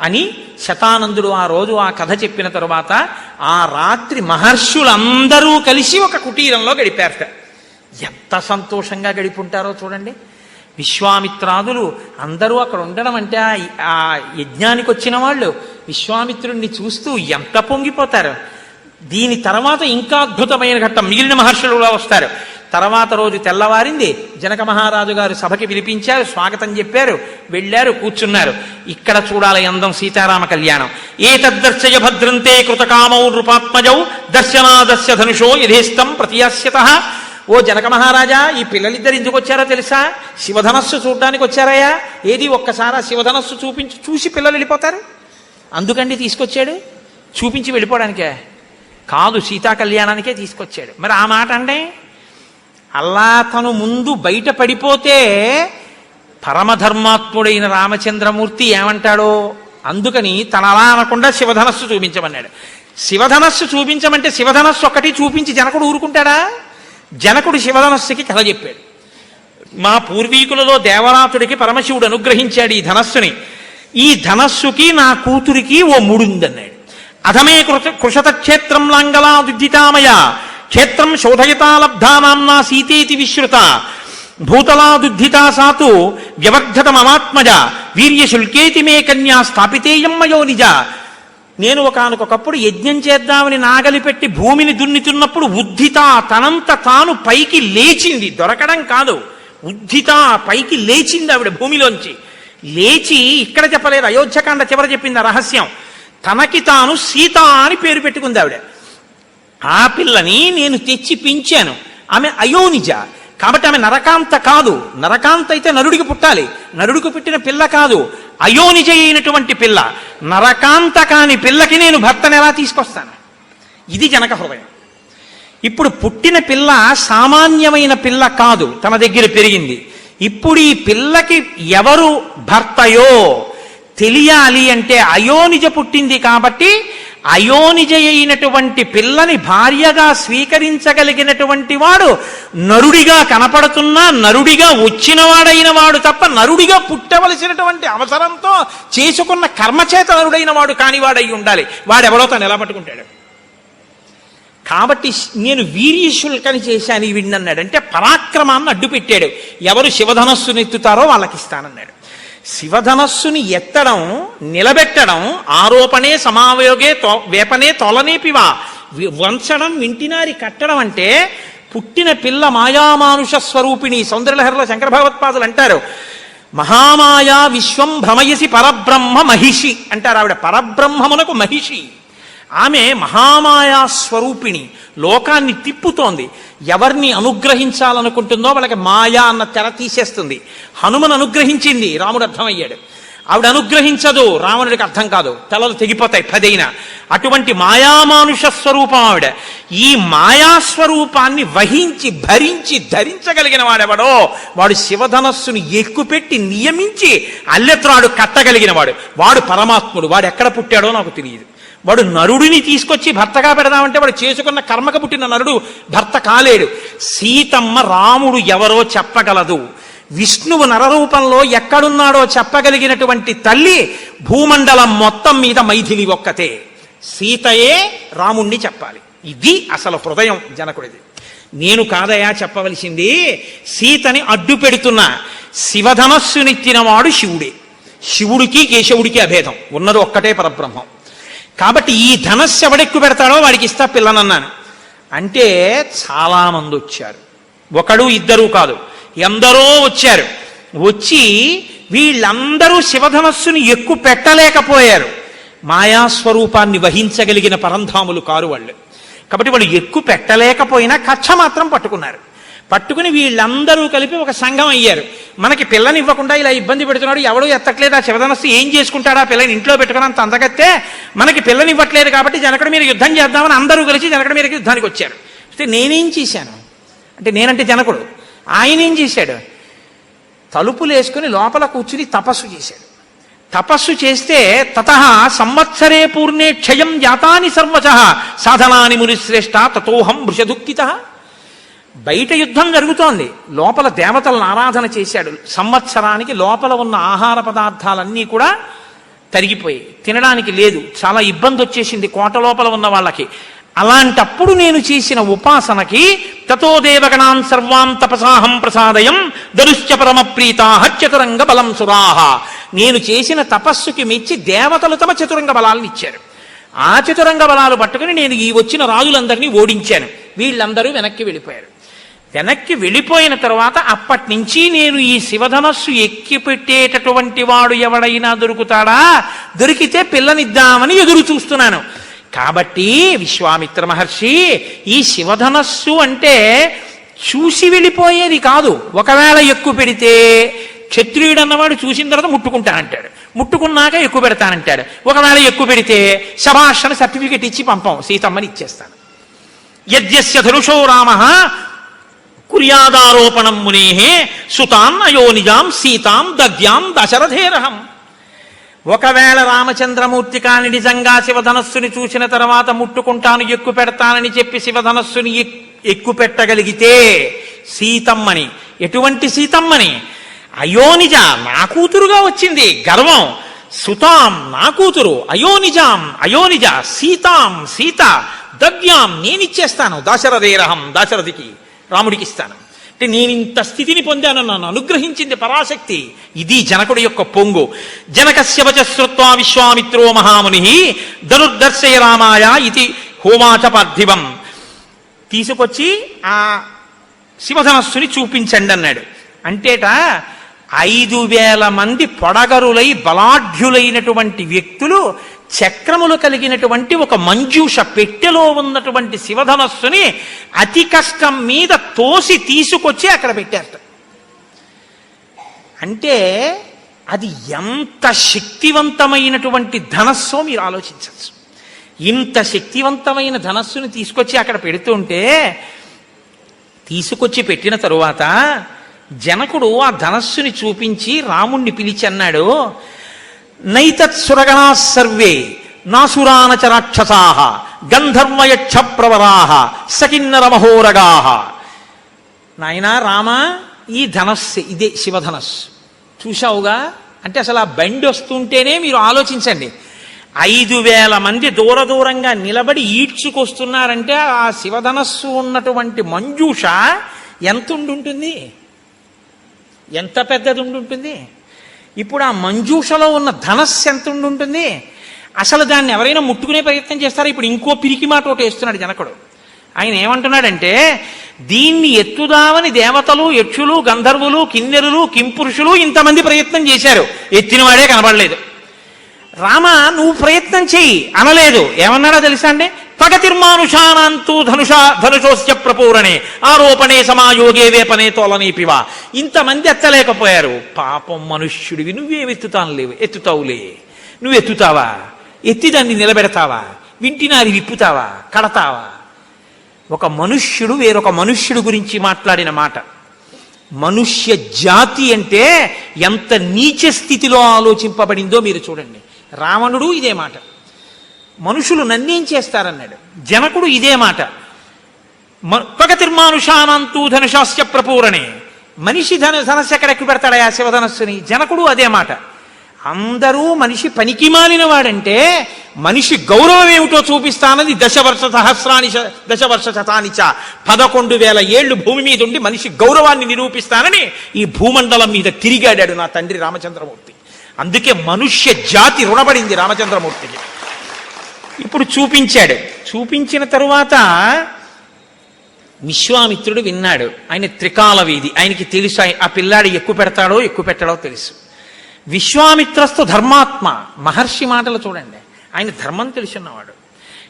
అని శతానందుడు ఆ రోజు ఆ కథ చెప్పిన తరువాత ఆ రాత్రి మహర్షులందరూ కలిసి ఒక కుటీరంలో గడిపారట. ఎంత సంతోషంగా గడిపుంటారో చూడండి. విశ్వామిత్రాదులు అందరూ అక్కడ ఉండడం అంటే ఆ యజ్ఞానికి వచ్చిన వాళ్ళు విశ్వామిత్రుడిని చూస్తూ ఎంత పొంగిపోతారు. దీని తర్వాత ఇంకా అద్భుతమైన ఘట్టం, మిగిలిన మహర్షులు కూడా వస్తారు. తర్వాత రోజు తెల్లవారింది, జనక మహారాజు గారు సభకి పిలిపించారు, స్వాగతం చెప్పారు, వెళ్ళారు, కూర్చున్నారు. ఇక్కడ చూడాలి అందం సీతారామ కళ్యాణం. ఏతద్దర్శయ భద్రంతే కృతకామౌ నృపాత్మజౌ దర్శనాదస్య ధనుషో యథేష్టం ప్రతియాస్యతః. ఓ జనక మహారాజా, ఈ పిల్లలిద్దరు ఎందుకు వచ్చారో తెలుసా? శివధనస్సు చూడడానికి వచ్చారయ్యా. ఏది ఒక్కసారి శివధనస్సు చూసి పిల్లలు వెళ్ళిపోతారు, అందుకండి తీసుకొచ్చాడు. చూపించి వెళ్ళిపోవడానికే కాదు, సీతా కళ్యాణానికే తీసుకొచ్చాడు. మరి ఆ మాట అంటే అలా తను ముందు బయట పడిపోతే పరమధర్మాత్ముడైన రామచంద్రమూర్తి ఏమంటాడో అందుకని తన అలా అనకుండా శివధనస్సు చూపించమన్నాడు. శివధనస్సు చూపించమంటే శివధనస్సు ఒక్కటి చూపించి జనకుడు ఊరుకుంటాడా? జనకుడు శివధనస్సుకి కథ చెప్పాడు. మా పూర్వీకులలో దేవరాతుడికి పరమశివుడు అనుగ్రహించాడు ఈ ధనస్సుని. ఈ ధనస్సుకి నా కూతురికి ఓ ముడుందన్నాడు. అధమే కృషత క్షేత్రం లాంగలా దుద్ధితామయ క్షేత్రం శోధయతా లబ్ధా నామ్నా సీతేతి విశ్రుత భూతలా దుద్ధితా సాతు వ్యవర్ధత మమాత్మజ వీర్యశుల్కేతి మే కన్యా స్థాపితేయం మయో నిజ. నేను ఒకనకొకప్పుడు యజ్ఞం చేద్దామని నాగలి పెట్టి భూమిని దున్నుతున్నప్పుడు ఉద్ధిత తనంత తాను పైకి లేచింది, దొరకడం కాదు, ఉద్ధిత పైకి లేచింది ఆవిడ భూమిలోంచి. లేచి ఇక్కడ చెప్పలేదు, అయోధ్యకాండ చివర చెప్పింది ఆ రహస్యం. తనకి తాను సీత అని పేరు పెట్టుకుంది ఆవిడ. ఆ పిల్లని నేను తెచ్చి పెంచాను, ఆమె అయోనిజ కాబట్టి ఆమె నరకాంత కాదు. నరకాంత అయితే నరుడికి పుట్టాలి, నరుడికి పుట్టిన పిల్ల కాదు, అయోనిజ అయినటువంటి పిల్ల. నరకాంత కాని పిల్లకి నేను భర్తను ఎలా తీసుకొస్తాను? ఇది జనక హృదయం. ఇప్పుడు పుట్టిన పిల్ల సామాన్యమైన పిల్ల కాదు, తన దగ్గర పెరిగింది. ఇప్పుడు ఈ పిల్లకి ఎవరు భర్తయో తెలియాలి అంటే అయోనిజ పుట్టింది కాబట్టి అయోనిజ అయినటువంటి పిల్లని భార్యగా స్వీకరించగలిగినటువంటి వాడు నరుడిగా కనపడుతున్నా నరుడిగా వచ్చినవాడైన వాడు తప్ప నరుడిగా పుట్టవలసినటువంటి అవసరంతో చేసుకున్న కర్మచేత నరుడైన వాడు కానివాడై ఉండాలి. వాడెవడో తను ఎలా పట్టుకుంటాడు? కాబట్టి నేను వీర్యశుల్కని చేశాను ఈ వీడినన్నాడు. అంటే పరాక్రమాన్ని అడ్డు పెట్టాడు. ఎవరు శివధనస్సును ఎత్తుతారో వాళ్ళకి ఇస్తానన్నాడు. శివధనస్సుని ఎత్తడం, నిలబెట్టడం, ఆరోపణే సమావయోగే వేపనే తొలనేపివా, వంచడం, వింటినారి కట్టడం అంటే పుట్టిన పిల్ల మాయామానుష స్వరూపిణి. సౌందర్యలహరిలో శంకర భగవత్పాదులు అంటారు, మహామాయా విశ్వం భ్రమయసి పరబ్రహ్మ మహిషి అంటారు. ఆవిడ పరబ్రహ్మమునకు మహిషి. ఆమె మహామాయా స్వరూపిణి, లోకాన్ని తిప్పుతోంది. ఎవరిని అనుగ్రహించాలనుకుంటుందో వాళ్ళకి మాయా అన్న తెర తీసేస్తుంది. హనుమను అనుగ్రహించింది, రాముడు అర్థమయ్యాడు. ఆవిడ అనుగ్రహించదు, రావణుడికి అర్థం కాదు, తలలు తెగిపోతాయి 10 అటువంటి మాయామానుష స్వరూపం ఆవిడ. ఈ మాయాస్వరూపాన్ని వహించి భరించి ధరించగలిగిన వాడెవడో వాడు శివధనస్సును ఎక్కుపెట్టి నియమించి అల్లెత్రాడు కట్టగలిగిన వాడు. వాడు పరమాత్ముడు. వాడు ఎక్కడ పుట్టాడో నాకు తెలియదు. వాడు నరుడిని తీసుకొచ్చి భర్తగా పెడదామంటే వాడు చేసుకున్న కర్మకు పుట్టిన నరుడు భర్త కాలేడు. సీతమ్మ రాముడు ఎవరో చెప్పగలదు. విష్ణువు నరరూపంలో ఎక్కడున్నాడో చెప్పగలిగినటువంటి తల్లి భూమండలం మొత్తం మీద మైథిలి ఒక్కతే. సీతయే రాముణ్ణి చెప్పాలి. ఇది అసలు హృదయం జనకుడిది. నేను కాదయా చెప్పవలసింది, సీతని అడ్డు పెడుతున్న శివధనస్సునెత్తినవాడు శివుడే. శివుడికి కేశవుడికి అభేదం, ఉన్నది ఒక్కటే పరబ్రహ్మం. కాబట్టి ఈ ధనస్సు ఎవడెక్కు పెడతాడో వాడికి ఇస్తా పిల్లనన్నాను. అంటే చాలామంది వచ్చారు, ఒకడు ఇద్దరు కాదు, ఎందరో వచ్చారు. వచ్చి వీళ్ళందరూ శివధనస్సుని ఎక్కు పెట్టలేకపోయారు. మాయాస్వరూపాన్ని వహించగలిగిన పరంధాములు కారు వాళ్ళు. కాబట్టి వాళ్ళు ఎక్కు పెట్టలేకపోయినా కచ్చ మాత్రం పట్టుకున్నారు. పట్టుకుని వీళ్ళందరూ కలిపి ఒక సంఘం అయ్యారు. మనకి పిల్లని ఇవ్వకుండా ఇలా ఇబ్బంది పెడుతున్నాడు, ఎవడో ఎత్తట్లేదు, ఆ శివధనస్సు ఏం చేసుకుంటాడా, పిల్లని ఇంట్లో పెట్టుకున్నంత అందగత్తే మనకి పిల్లని ఇవ్వట్లేదు కాబట్టి జనకుడి మీద యుద్ధం చేద్దామని అందరూ కలిసి జనకుడి మీదకి యుద్ధానికి వచ్చారు. అయితే నేనేం చేశాను అంటే, నేనంటే జనకుడు, ఆయన ఏం చేశాడు, తలుపులు వేసుకుని లోపల కూర్చుని తపస్సు చేశాడు. తపస్సు చేస్తే తతః సంవత్సరే పూర్ణే క్షయం జాతాని సర్వశః సాధనాని మునిశ్రేష్ట తతోహం వృషదుఃఖితః. బయట యుద్ధం జరుగుతోంది, లోపల దేవతలను ఆరాధన చేశాడు. సంవత్సరానికి లోపల ఉన్న ఆహార పదార్థాలన్నీ కూడా తరిగిపోయి తినడానికి లేదు, చాలా ఇబ్బంది వచ్చేసింది కోట లోపల ఉన్న వాళ్ళకి. అలాంటప్పుడు నేను చేసిన ఉపాసనకి తతో దేవగణాన్ సర్వాం తపసాహం ప్రసాదయం దరుశ్చ పరమ ప్రీతాః చతురంగ బలం సురాహ. నేను చేసిన తపస్సుకి మెచ్చి దేవతలు తమ చతురంగ బలాలను ఇచ్చారు. ఆ చతురంగ బలాలు పట్టుకుని నేను ఈ వచ్చిన రాజులందరినీ ఓడించాను. వీళ్ళందరూ వెనక్కి వెళ్ళిపోయారు. వెనక్కి వెళ్ళిపోయిన తర్వాత అప్పటి నుంచి నేను ఈ శివధనస్సు ఎక్కి పెట్టేటటువంటి వాడు ఎవడైనా దొరుకుతాడా, దొరికితే పిల్లనిద్దామని ఎదురు చూస్తున్నాను. కాబట్టి విశ్వామిత్ర మహర్షి, ఈ శివధనస్సు అంటే చూసి వెళ్ళిపోయేది కాదు. ఒకవేళ ఎక్కువ పెడితే క్షత్రియుడు అన్నవాడు చూసిన తర్వాత ముట్టుకుంటానంటాడు, ముట్టుకున్నాక ఎక్కువ పెడతానంటాడు. ఒకవేళ ఎక్కువ పెడితే శభాషణ సర్టిఫికెట్ ఇచ్చి పంపం, సీతమ్మని ఇచ్చేస్తాను. యద్యస్య ధనుషో రామ కుర్యాదారోపణం మునేహే సుతాన్ అయోనిజాం సీతాం దద్యాం దశరథేరహం. ఒకవేళ రామచంద్రమూర్తి కాని నిజంగా శివధనస్సుని చూసిన తర్వాత ముట్టుకుంటాను, ఎక్కువ పెడతానని చెప్పి శివధనస్సుని ఎక్కువ పెట్టగలిగితే సీతమ్మని, ఎటువంటి సీతమ్మని? అయోనిజ, నా కూతురుగా వచ్చింది గర్వం. సుతాం, నా కూతురు. అయోనిజాం, అయోనిజ. సీతాం, సీత. దద్యాం, నేనిచ్చేస్తాను. దశరథేరహం, దశరథికి, రాముడికి ఇస్తాను. అంటే నేను ఇంత స్థితిని పొందాను, నన్ను అనుగ్రహించింది పరాశక్తి. ఇది జనకుడి యొక్క పొంగు. జనకస్య వచ శ్రుత్వా విశ్వామిత్రో మహాముని ధనుర్దర్శయ రామాయ ఇది హోమాచ పార్థివం. తీసుకొచ్చి ఆ శివధనస్సుని చూపించండి అన్నాడు. అంటేట 5,000 మంది పొడగరులై బలాఢ్యులైనటువంటి వ్యక్తులు చక్రములు కలిగినటువంటి ఒక మంజూష పెట్టెలో ఉన్నటువంటి శివధనస్సుని అతి కష్టం మీద తోసి తీసుకొచ్చి అక్కడ పెట్టారట. అంటే అది ఎంత శక్తివంతమైనటువంటి ధనస్సో మీరు ఆలోచించవచ్చు. ఇంత శక్తివంతమైన ధనస్సుని తీసుకొచ్చి అక్కడ పెడుతుంటే, తీసుకొచ్చి పెట్టిన తరువాత జనకుడు ఆ ధనస్సుని చూపించి రాముణ్ణి పిలిచి అన్నాడు, నైతత్ సురగణా సర్వే నాసురానచ రాక్షసాః గంధర్వయక్ష ప్రవరాః సకిన్నర మహోరగాః. నాయనా రామ, ఈ ధనస్సు ఇదే శివధనస్సు చూశావుగా. అంటే అసలు ఆ బండి వస్తుంటేనే మీరు ఆలోచించండి, 5,000 మంది దూర దూరంగా నిలబడి ఈడ్చుకొస్తున్నారంటే ఆ శివధనస్సు ఉన్నటువంటి మంజూష ఎంత ఉండుంటుంది, ఎంత పెద్దది ఉండుంటుంది. ఇప్పుడు ఆ మంజూషలో ఉన్న ధనస్సు ఎంత ఉండుంటుంది. అసలు దాన్ని ఎవరైనా ముట్టుకునే ప్రయత్నం చేస్తారా? ఇప్పుడు ఇంకో పిరికి మాట ఒకటి వేస్తున్నాడు జనకుడు. ఆయన ఏమంటున్నాడంటే, దీన్ని ఎత్తుదామని దేవతలు, యక్షులు, గంధర్వులు, కిన్నెరులు, కింపురుషులు ఇంతమంది ప్రయత్నం చేశారు, ఎత్తినవాడే కనబడలేదు. రామ, నువ్వు ప్రయత్నం చెయ్యి అనలేదు. ఏమన్నాడో తెలుసా అండి? పగతిర్మానుషానాంతు ధనుషోస్య ప్రపూరణే ఆరోపణే సమాయోగే వేపనే తోలనీపివా. ఇంతమంది ఎత్తలేకపోయారు. పాపం మనుష్యుడివి, ఎత్తుతావులే. నువ్వు ఎత్తుతావా? ఎత్తి దాన్ని నిలబెడతావా? వింటినారి విప్పుతావా? కడతావా? ఒక మనుష్యుడు వేరొక మనుష్యుడు గురించి మాట్లాడిన మాట. మనుష్య జాతి అంటే ఎంత నీచ స్థితిలో ఆలోచింపబడిందో మీరు చూడండి. రావణుడు ఇదే మాట, మనుషులు నన్నేం చేస్తారన్నాడు. జనకుడు ఇదే మాట, పగతిర్మానుషానంతు ధనుషాస్య ప్రపూరణే. మనిషి ధనస్సు ఎక్కడెక్కి పెడతాడా ఆ శివధనస్సుని? జనకుడు అదే మాట. అందరూ మనిషి పనికి మాలిన వాడంటే మనిషి గౌరవం ఏమిటో చూపిస్తానని దశవర్ష శతానిచ 11,000 ఏళ్లు భూమి మీద ఉండి మనిషి గౌరవాన్ని నిరూపిస్తానని ఈ భూమండలం మీద తిరిగాడాడు నా తండ్రి రామచంద్రమూర్తి. అందుకే మనుష్య జాతి రుణపడింది రామచంద్రమూర్తికి. ఇప్పుడు చూపించాడు. చూపించిన తరువాత విశ్వామిత్రుడు విన్నాడు. ఆయన త్రికాల వీధి, ఆయనకి తెలుసు ఆ పిల్లాడు ఎక్కువ పెడతాడో ఎక్కువ పెట్టాడో తెలుసు. విశ్వామిత్రస్తు ధర్మాత్మ. మహర్షి మాటలు చూడండి, ఆయన ధర్మం తెలుసున్నవాడు.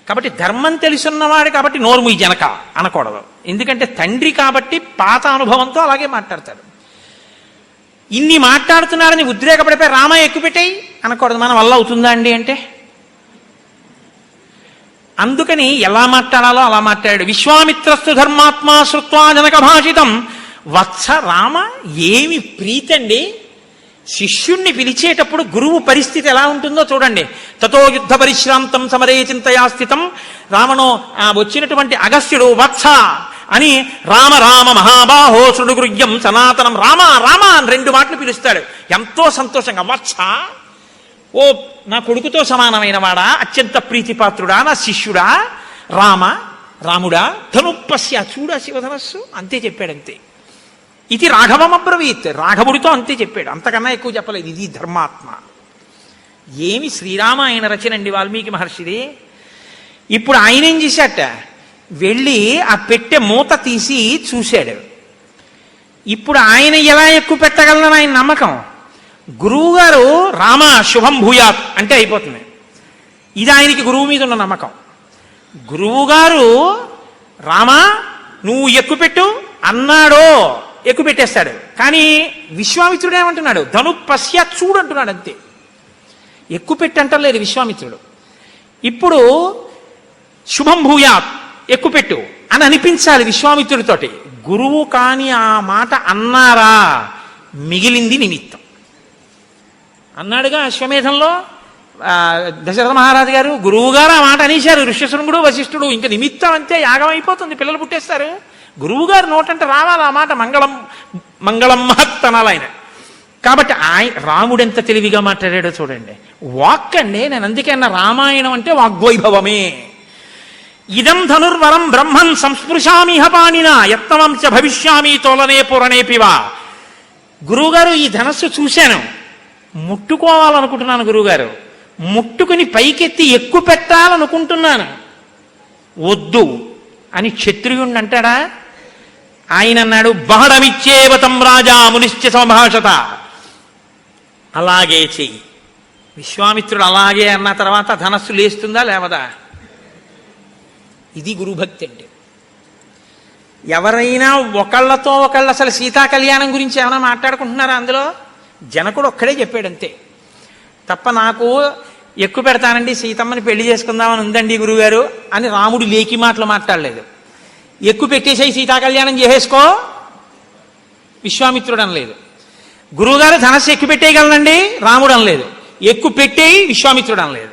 కాబట్టి ధర్మం తెలుసున్నవాడు కాబట్టి నోర్ము ఈ జనక అనకూడదు. ఎందుకంటే తండ్రి కాబట్టి పాత అనుభవంతో అలాగే మాట్లాడతాడు. ఇన్ని మాట్లాడుతున్నారని ఉద్రేకపడిపోయి రామ ఎక్కువ పెట్టాయి అనకూడదు. మన వల్ల అవుతుందా అండి అంటే? అందుకని ఎలా మాట్లాడాలో అలా మాట్లాడాడు. విశ్వామిత్రస్తు ధర్మాత్మ శ్రుత్వా జనక భాషితం. వత్స రామ, ఏమి ప్రీతండి. శిష్యుణ్ణి పిలిచేటప్పుడు గురువు పరిస్థితి ఎలా ఉంటుందో చూడండి. తతో యుద్ధ పరిశ్రాంతం సమరే చింతయా స్థితం. రావణో వచ్చినటువంటి అగస్త్యుడు వత్స అని రామ రామ మహాబాహో శృణుగృహ్యం సనాతనం రామ రామ అని 2 మాటలు పిలుస్తాడు. ఎంతో సంతోషంగా వత్స ఓ నా కొడుకుతో సమానమైన వాడా, అత్యంత ప్రీతిపాత్రుడా, నా శిష్యుడా, రాముడా, ధనుప్పస్య, చూడా శివధనస్సు, అంతే చెప్పాడంతే. ఇది రాఘవమబ్రవీత్, రాఘవుడితో అంతే చెప్పాడు, అంతకన్నా ఎక్కువ చెప్పలేదు. ఇది ధర్మాత్మ. ఏమి శ్రీరామాయణ రచనండి వాల్మీకి మహర్షిది. ఇప్పుడు ఆయన ఏం చేశాట, వెళ్ళి ఆ పెట్టె మూత తీసి చూశాడు. ఇప్పుడు ఆయన ఎలా ఎక్కువ పెట్టగలనని ఆయన నమ్మకం. గురువుగారు రామ శుభం భూయాత్ అంటే అయిపోతుంది. ఇది ఆయనకి గురువు మీద ఉన్న నమ్మకం. గురువుగారు రామా నువ్వు ఎక్కుపెట్టు అన్నాడో ఎక్కువ పెట్టేస్తాడు. కానీ విశ్వామిత్రుడు ఏమంటున్నాడు, ధను పశ్య చూడు అంటున్నాడు అంతే. ఎక్కువ పెట్టంటలేదు విశ్వామిత్రుడు. ఇప్పుడు శుభం భూయాత్ ఎక్కుపెట్టు అని అనిపించాలి విశ్వామిత్రుడితోటి. గురువు కాని ఆ మాట అన్నారా, మిగిలింది నిమిత్తం. అన్నాడుగా అశ్వమేధంలో దశరథ మహారాజు గారు, గురువు గారు ఆ మాట అనేశారు, ఋష్యశృంగుడు వశిష్ఠుడు, ఇంకా నిమిత్తం అంతే, యాగం అయిపోతుంది, పిల్లలు పుట్టేస్తారు. గురువు గారు నోటంటే రావాలి ఆ మాట, మంగళం మహత్ అనాలి ఆయన. కాబట్టి రాముడు ఎంత తెలివిగా మాట్లాడాడో చూడండి. వాక్ అండి, నేను అందుకే అన్న రామాయణం అంటే వాగ్వైభవమే. ఇదం ధనుర్వరం బ్రహ్మన్ సంస్పృశామిహ పాణినా యత్నవంశ భవిష్యామి తోలనే పూరణేపివా. గురువుగారు ఈ ధనస్సు చూశాను, ముట్టుకోవాలనుకుంటున్నాను గురువుగారు, ముట్టుకుని పైకెత్తి ఎక్కువ పెట్టాలనుకుంటున్నాను, వద్దు అని క్షత్రియుణ్ణి అంటాడా? ఆయన అన్నాడు, బహడమిచ్చేవతం రాజా మునిశ్చ సంభాషత, అలాగే చెయ్యి. విశ్వామిత్రుడు అలాగే అన్న తర్వాత ధనస్సు లేస్తుందా లేవదా? ఇది గురుభక్తి అంటే. ఎవరైనా ఒకళ్ళతో ఒకళ్ళు అసలు సీతా కళ్యాణం గురించి ఏమైనా మాట్లాడుకుంటున్నారా? అందులో జనకుడు ఒక్కడే చెప్పాడు అంతే తప్ప, నాకు ఎక్కువ పెడతానండి సీతమ్మని పెళ్లి చేసుకుందామని ఉందండి గురువుగారు అని రాముడు లేకి మాటలు మాట్లాడలేదు. ఎక్కువ పెట్టేసాయి సీతా కళ్యాణం చేసేసుకో విశ్వామిత్రుడు అనలేదు. గురువుగారు ధనస్సు ఎక్కువ పెట్టేయగలనండి రాముడు అనలేదు. ఎక్కువ పెట్టేయి విశ్వామిత్రుడు అనలేదు.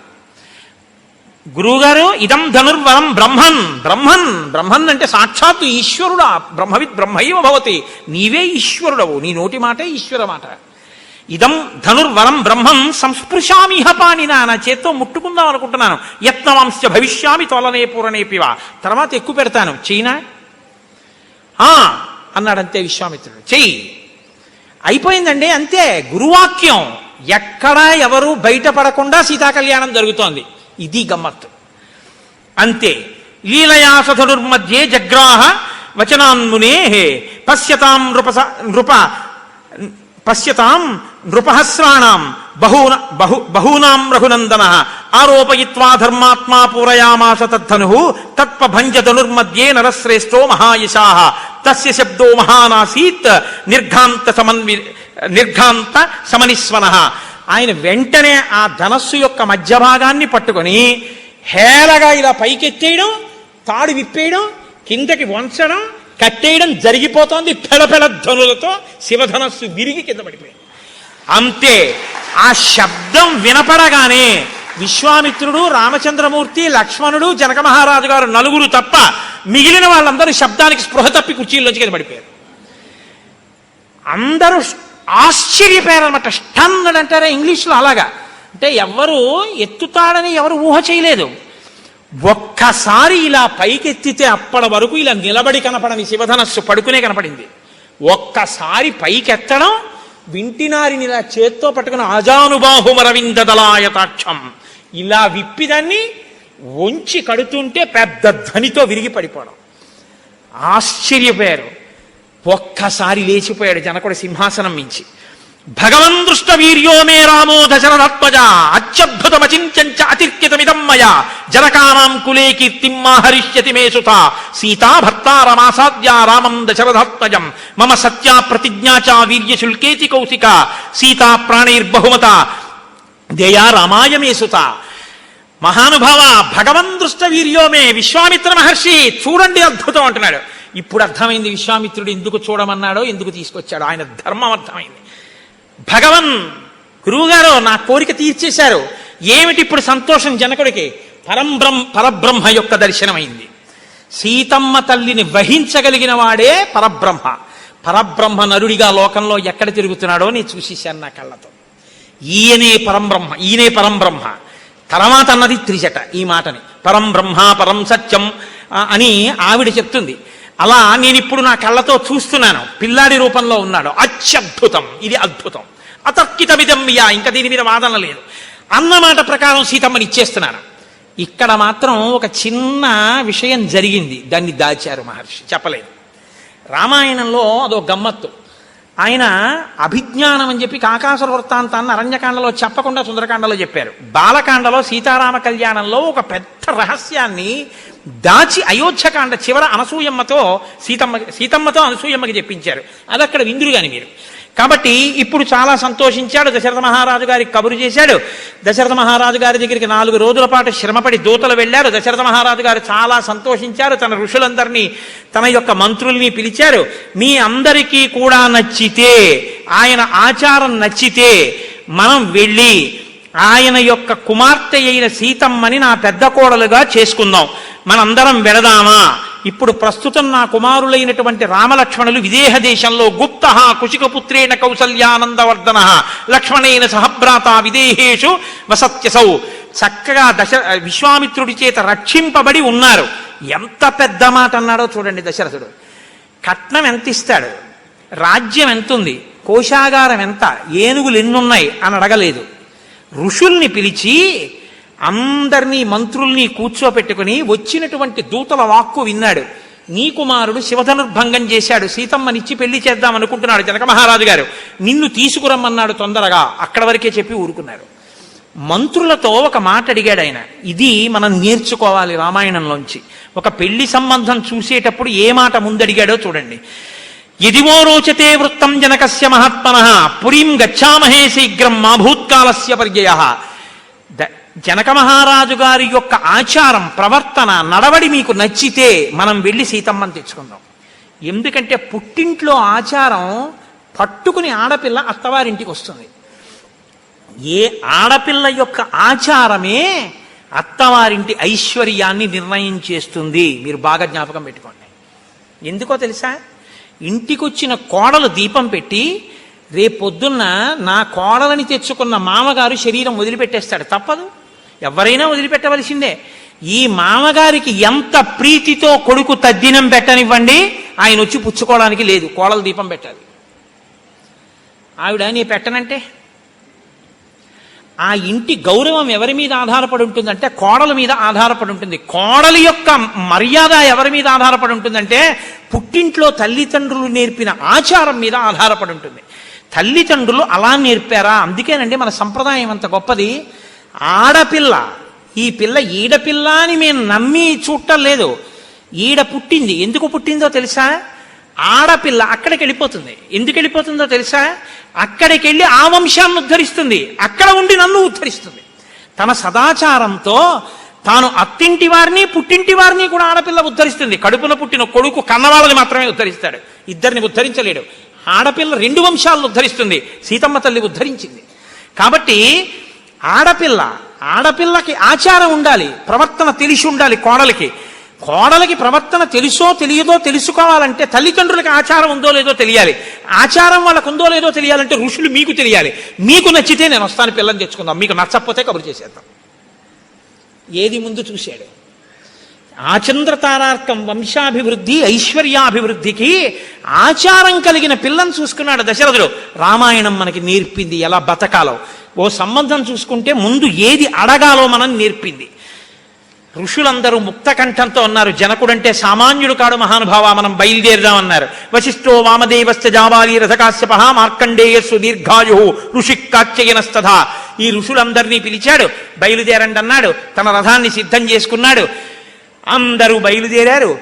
గురువుగారు ఇదం ధనుర్వరం బ్రహ్మన్ అంటే సాక్షాత్తు ఈశ్వరుడా, బ్రహ్మవిత్ బ్రహ్మైవ భవతి, నీవే ఈశ్వరుడవు, నీ నోటి మాటే ఈశ్వర మాట. ఇదం ధనుర్వరం బ్రహ్మం సంస్పృశామిహ పాణినా, నా చేత్తో ముట్టుకుందాం అనుకుంటున్నాను, యత్నవంశ భవిష్యామి తోలనే పూరణేపివా, తర్వాత ఎక్కువ పెడతాను, చెయ్యినా అన్నాడంతే విశ్వామిత్రుడు. చెయ్యి, అయిపోయిందండి అంతే. గురువాక్యం ఎక్కడా ఎవరు బయటపడకుండా సీతా కళ్యాణం జరుగుతోంది. ఇది గమ్మత్తు అంతే. లీలయాసధనుర్మధ్యే జగ్రాహ వచనాన్మునే పశ్యతాం నృపహస్రాణం బహూనాం రఘునందన ఆరోపయిత్వా ధర్మాత్మా పూరయామాస తద్ధను తత్పభంజ ధనుర్మధ్యే నరశ్రేష్టో మహాయశాః తస్య శబ్దో మహానాసీత్ నిర్ఘాంత సమనిస్వనః. ఆయన వెంటనే ఆ ధనస్సు యొక్క మధ్య భాగాన్ని పట్టుకొని హేళగా ఇలా పైకెత్తేయడం, తాడు విప్పేయడం, కిందకి వంచడం, కట్టేయడం జరిగిపోతోంది. పెళపెళ ధనులతో శివధనస్సు విరిగి కింద పడిపోయింది అంతే. ఆ శబ్దం వినపడగానే విశ్వామిత్రుడు, రామచంద్రమూర్తి, లక్ష్మణుడు, జనక మహారాజు గారు నలుగురు తప్ప మిగిలిన వాళ్ళందరూ శబ్దానికి స్పృహ తప్పి కుర్చీల్లోంచి కింద పడిపోయారు. అందరూ ఆశ్చర్యపోయారనమాట. స్టన్నడ్ అంటారా ఇంగ్లీష్లో, అలాగా. అంటే ఎవరు ఎత్తుతాడని ఎవరు ఊహ చేయలేదు. ఒక్కసారి ఇలా పైకెత్తితే అప్పటి వరకు ఇలా నిలబడి కనపడని శివధనస్సు పడుకునే కనపడింది. ఒక్కసారి పైకెత్తడం, వింటినారిని ఇలా చేత్తో పట్టుకుని ఆజానుబాహుమరవిందదలాయతాక్షం ఇలా విప్పిదాన్ని వంచి కడుతుంటే పెద్ద ధ్వనితో విరిగి పడిపోవడం. ఆశ్చర్యపోయారు. ఒక్కసారి లేచిపోయాడు జనకుడు సింహాసనం మించి. భగవన్ దృష్ట వీర్యో మే రామో దశరథాత్మజ అత్యద్భుతమచించ అతిర్కితమిదం మయా జనకానాం కులే కీర్తిం మాహరిష్యతి మే సుత సీతా భర్తారమాసాద్య రామం దశరథాత్మజం మమ సత్యా ప్రతిజ్ఞా చ వీర్యశుల్కేతి కౌశిక సీతా ప్రాణైర్బహుమత దయా రామాయ మే సుత. మహానుభావ భగవన్ దృష్ట వీర్యోమే, విశ్వామిత్ర మహర్షి చూడండి అద్భుతం అంటున్నాడు. ఇప్పుడు అర్థమైంది విశ్వామిత్రుడు ఎందుకు చూడమన్నాడో, ఎందుకు తీసుకొచ్చాడో. ఆయన ధర్మం అర్థమైంది. భగవన్ గురువుగారు నా కోరిక తీర్చేశారు. ఏమిటి ఇప్పుడు సంతోషం జనకుడికి? పరబ్రహ్మ యొక్క దర్శనమైంది. సీతమ్మ తల్లిని వహించగలిగిన వాడే పరబ్రహ్మ. పరబ్రహ్మ నరుడిగా లోకంలో ఎక్కడ తిరుగుతున్నాడో నేను చూసేశాను నా కళ్ళతో. ఈయనే పరంబ్రహ్మ, ఈయనే పరంబ్రహ్మ. తర్వాత అన్నది త్రిజట ఈ మాటని, పరం బ్రహ్మ పరం సత్యం అని ఆవిడ చెప్తుంది. అలా నేను ఇప్పుడు నా కళ్ళతో చూస్తున్నాను, పిల్లాడి రూపంలో ఉన్నాడు, అత్యద్భుతం, ఇది అద్భుతం, అతర్కితమిదం యా, ఇంకా దీని మీద వాదన లేదు అన్నమాట ప్రకారం సీతమ్మని ఇచ్చేస్తున్నాను. ఇక్కడ మాత్రం ఒక చిన్న విషయం జరిగింది, దాన్ని దాచారు మహర్షి, చెప్పలేదు. రామాయణంలో అదో గమ్మత్తు. ఆయన అభిజ్ఞానం అని చెప్పి కాకాసుర వృత్తాంతాన్ని అరణ్యకాండలో చెప్పకుండా సుందరకాండలో చెప్పారు. బాలకాండలో సీతారామ కళ్యాణంలో ఒక రహస్యాన్ని దాచి అయోధ్యకాండ చివర అనసూయమ్మతో సీతమ్మతో అనసూయమ్మకి చెప్పించారు. అది అక్కడ విందురు కాని మీరు. కాబట్టి ఇప్పుడు చాలా సంతోషించాడు. దశరథ మహారాజు గారికి కబురు చేశాడు. దశరథ మహారాజు గారి దగ్గరికి 4 రోజుల పాటు శ్రమపడి దూతలు వెళ్ళారు. దశరథ మహారాజు గారు చాలా సంతోషించారు. తన ఋషులందరినీ, తన యొక్క మంత్రుల్ని పిలిచారు. మీ అందరికీ కూడా నచ్చితే, ఆయన ఆచారం నచ్చితే మనం వెళ్ళి ఆయన యొక్క కుమార్తె అయిన సీతమ్మని నా పెద్ద కోడలుగా చేసుకుందాం, మనందరం వెళదామా? ఇప్పుడు ప్రస్తుతం నా కుమారులైనటువంటి రామలక్ష్మణులు విదేహ దేశంలో గుప్త కుశికపుత్రేణ కౌసల్యానందవర్ధన లక్ష్మణేన సహభ్రాత విదేహేషు వసత్యసౌ, చక్కగా విశ్వామిత్రుడి చేత రక్షింపబడి ఉన్నారు. ఎంత పెద్ద మాట అన్నాడో చూడండి దశరథుడు. కట్నం ఎంత ఇస్తాడు, రాజ్యం ఎంతుంది, కోశాగారం ఎంత, ఏనుగులు ఎన్నున్నాయి అని అడగలేదు. ఋషుల్ని పిలిచి అందరినీ మంత్రుల్ని కూర్చోపెట్టుకుని వచ్చినటువంటి దూతల వాక్కు విన్నాడు. నీ కుమారుడు శివధనుర్భంగం చేశాడు, సీతమ్మనిచ్చి పెళ్లి చేద్దాం అనుకుంటున్నాడు జనక మహారాజు గారు, నిన్ను తీసుకురమ్మన్నాడు తొందరగా, అక్కడ వరకే చెప్పి ఊరుకున్నారు. మంత్రులతో ఒక మాట అడిగాడు ఆయన. ఇది మనం నేర్చుకోవాలి రామాయణంలోంచి. ఒక పెళ్లి సంబంధం చూసేటప్పుడు ఏ మాట ముందడిగాడో చూడండి. యదివో రోచతే వృత్తం జనకస్య మహాత్మనః పురీం గచ్చామహే శీఘ్రం మా భూత్కాలస్య పర్యయః. జనక మహారాజు గారి యొక్క ఆచారం, ప్రవర్తన, నడవడి మీకు నచ్చితే మనం వెళ్ళి సీతమ్మని తెచ్చుకుందాం. ఎందుకంటే పుట్టింట్లో ఆచారం పట్టుకుని ఆడపిల్ల అత్తవారింటికి వస్తుంది. ఏ ఆడపిల్ల యొక్క ఆచారమే అత్తవారింటి ఐశ్వర్యాన్ని నిర్ణయం చేస్తుంది. మీరు బాగా జ్ఞాపకం పెట్టుకోండి. ఎందుకో తెలుసా? ఇంటికొచ్చిన కోడలు దీపం పెట్టి రేపొద్దున్న నా కోడలని తెచ్చుకున్న మామగారు శరీరం వదిలిపెట్టేస్తాడు, తప్పదు, ఎవరైనా వదిలిపెట్టవలసిందే. ఈ మామగారికి ఎంత ప్రీతితో కొడుకు తద్దినం పెట్టనివ్వండి, ఆయన వచ్చి పుచ్చుకోవడానికి లేదు, కోడలు దీపం పెట్టాలి. ఆవిడ నీ పెట్టనంటే ఆ ఇంటి గౌరవం ఎవరి మీద ఆధారపడి ఉంటుందంటే కోడల మీద ఆధారపడి ఉంటుంది. కోడలి యొక్క మర్యాద ఎవరి మీద ఆధారపడి ఉంటుందంటే పుట్టింట్లో తల్లిదండ్రులు నేర్పిన ఆచారం మీద ఆధారపడి ఉంటుంది. తల్లిదండ్రులు అలా నేర్పారా? అందుకేనండి మన సంప్రదాయం అంత గొప్పది. ఆడపిల్ల, ఈ పిల్ల ఈడపిల్ల అని మేము నమ్మి చూడటం లేదు. ఈడ పుట్టింది, ఎందుకు పుట్టిందో తెలుసా? ఆడపిల్ల అక్కడికి వెళ్ళిపోతుంది. ఎందుకు వెళ్ళిపోతుందో తెలుసా? అక్కడికి వెళ్ళి ఆ వంశాన్ని ఉద్ధరిస్తుంది, అక్కడ ఉండి నన్ను ఉద్ధరిస్తుంది. తన సదాచారంతో తాను అత్తింటి వారిని పుట్టింటి వారిని కూడా ఆడపిల్ల ఉద్ధరిస్తుంది. కడుపున పుట్టిన కొడుకు కన్నవాళ్ళని మాత్రమే ఉద్ధరిస్తాడు, ఇద్దరిని ఉద్ధరించలేడు. ఆడపిల్ల 2 వంశాలను ఉద్ధరిస్తుంది, సీతమ్మ తల్లి ఉద్ధరించింది. కాబట్టి ఆడపిల్లకి ఆచారం ఉండాలి, ప్రవర్తన తెలిసి ఉండాలి. కోడలికి ప్రవర్తన తెలుసో తెలియదో తెలుసుకోవాలంటే తల్లిదండ్రులకి ఆచారం ఉందో లేదో తెలియాలి. ఆచారం వాళ్ళకు ఉందో లేదో తెలియాలంటే ఋషులు మీకు తెలియాలి. మీకు నచ్చితే నేను వస్తాను, పిల్లని తెచ్చుకుందాం, మీకు నచ్చకపోతే కబురు చేసేద్దాం. ఏది ముందు చూశాడు? ఆచంద్రతారార్కం వంశాభివృద్ధి ఐశ్వర్యాభివృద్ధికి ఆచారం కలిగిన పిల్లని చూసుకున్నాడు దశరథుడు. రామాయణం మనకి నేర్పింది ఎలా బతకాలో. ఓ సంబంధం చూసుకుంటే ముందు ఏది అడగాలో మనం నేర్పింది. ఋషులందరూ ముక్త కంఠంతో ఉన్నారు. జనకుడంటే సామాన్యుడు కాడు మహానుభావ, మనం బయలుదేరదామన్నారు. వశిష్ఠో వామదేవశ్చ జాబాలి రథకాశ్యప మార్కండేయస్సు దీర్ఘాయు ఋషి కాత్యయనస్తథ. ఈ ఋషులందరినీ పిలిచాడు, బయలుదేరండి అన్నాడు. తన రథాన్ని సిద్ధం చేసుకున్నాడు. అందరూ బయలుదేరారు.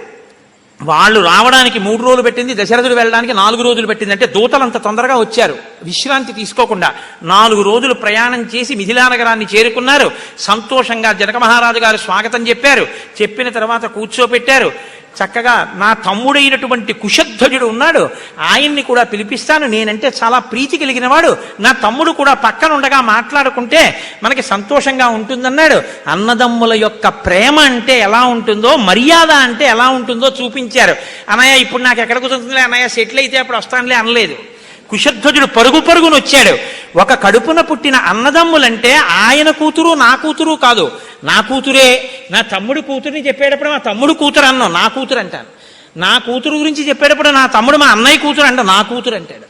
వాళ్ళు రావడానికి 3 రోజులు పెట్టింది, దశరథుడు వెళ్ళడానికి 4 రోజులు పెట్టింది. అంటే దూతలు అంత తొందరగా వచ్చారు, విశ్రాంతి తీసుకోకుండా 4 రోజులు ప్రయాణం చేసి మిథిలా నగరాన్ని చేరుకున్నారు. సంతోషంగా జనక మహారాజు గారు స్వాగతం చెప్పారు. చెప్పిన తర్వాత కూర్చోపెట్టారు. చక్కగా నా తమ్ముడైనటువంటి కుశధ్వజుడు ఉన్నాడు, ఆయన్ని కూడా పిలిపిస్తాను, నేనంటే చాలా ప్రీతి కలిగిన వాడు, నా తమ్ముడు కూడా పక్కన ఉండగా మాట్లాడుకుంటే మనకి సంతోషంగా ఉంటుందన్నాడు. అన్నదమ్ముల యొక్క ప్రేమ అంటే ఎలా ఉంటుందో, మర్యాద అంటే ఎలా ఉంటుందో చూపించారు. అన్నయ్య ఇప్పుడు నాకు ఎక్కడ కుదురుతుందిలే అన్నయ్య, సెటిల్ అయితే అప్పుడు వస్తానులే అనలేదు. కుశధ్వజుడు పరుగును వచ్చాడు. ఒక కడుపున పుట్టిన అన్నదమ్ములంటే ఆయన కూతురు నా కూతురు కాదు, నా కూతురే. నా తమ్ముడు కూతురుని చెప్పేటప్పుడు మా తమ్ముడు కూతురు అన్నాం, నా కూతురు అంటాను. నా కూతురు గురించి చెప్పేటప్పుడు నా తమ్ముడు మా అన్నయ్య కూతురు అంటాం, నా కూతురు అంటాడు.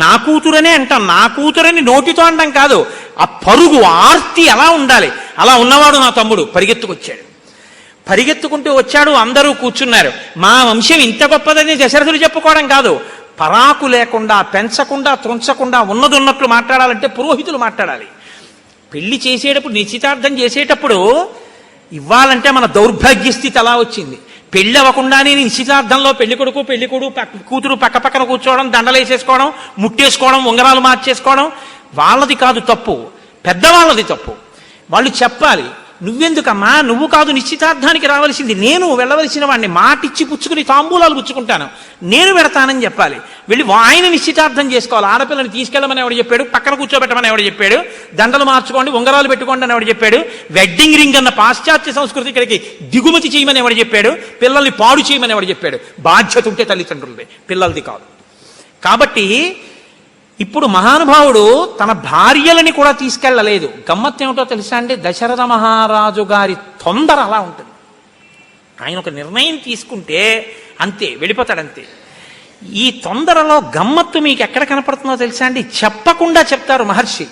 నా కూతురనే అంటాం, నా కూతురని నోటితో అంటాం కాదు. ఆ పరుగు ఆర్తి అలా ఉండాలి. అలా ఉన్నవాడు నా తమ్ముడు పరిగెత్తుకొచ్చాడు. పరిగెత్తుకుంటూ వచ్చాడు, అందరూ కూర్చున్నారు. మా వంశం ఇంత గొప్పదని దశరథుడు చెప్పుకోవడం కాదు, పరాకు లేకుండా పెంచకుండా త్రుంచకుండా ఉన్నదున్నట్లు మాట్లాడాలంటే పురోహితులు మాట్లాడాలి. పెళ్లి చేసేటప్పుడు నిశ్చితార్థం చేసేటప్పుడు ఇవ్వాలంటే మన దౌర్భాగ్య స్థితి అలా వచ్చింది. పెళ్లి అవ్వకుండానే నిశ్చితార్థంలో పెళ్లి కొడుకు కూతురు పక్క పక్కన కూర్చోవడం, దండలేసేసుకోవడం, ముట్టేసుకోవడం, ఉంగరాలు మార్చేసుకోవడం వాళ్ళది కాదు తప్పు, పెద్దవాళ్ళది తప్పు. వాళ్ళు చెప్పాలి, నువ్వెందుకమ్మా, నువ్వు కాదు నిశ్చితార్థానికి రావలసింది, నేను వెళ్ళవలసిన వాడిని, మాటిచ్చి పుచ్చుకుని తాంబూలాలు పుచ్చుకుంటాను, నేను పెడతానని చెప్పాలి. వెళ్ళి ఆయన నిశ్చితార్థం చేసుకోవాలి. ఆడపిల్లని తీసుకెళ్ళమని ఎవడు చెప్పాడు, పక్కన కూర్చోబెట్టమని ఎవడు చెప్పాడు, దండలు మార్చుకోండి, ఉంగరాలు పెట్టుకోండి అని ఎవడు చెప్పాడు, వెడ్డింగ్ రింగ్ అన్న పాశ్చాత్య సంస్కృతి ఇక్కడికి దిగుమతి చేయమని ఎవడు చెప్పాడు, పిల్లల్ని పాడు చేయమని ఎవడు చెప్పాడు. బాధ్యత ఉంటే తల్లిదండ్రులదే, పిల్లలది కాదు. కాబట్టి ఇప్పుడు మహానుభావుడు తన భార్యలని కూడా తీసుకెళ్ళలేదు. గమ్మత్తు ఏమిటో తెలుసా అండి, దశరథ మహారాజు గారి తొందర అలా ఉంటుంది. ఆయన ఒక నిర్ణయం తీసుకుంటే అంతే, వెళ్ళిపోతాడంతే. ఈ తొందరలో గమ్మత్తు మీకు ఎక్కడ కనపడుతుందో తెలుసా అండి, చెప్పకుండా చెప్తారు మహర్షి.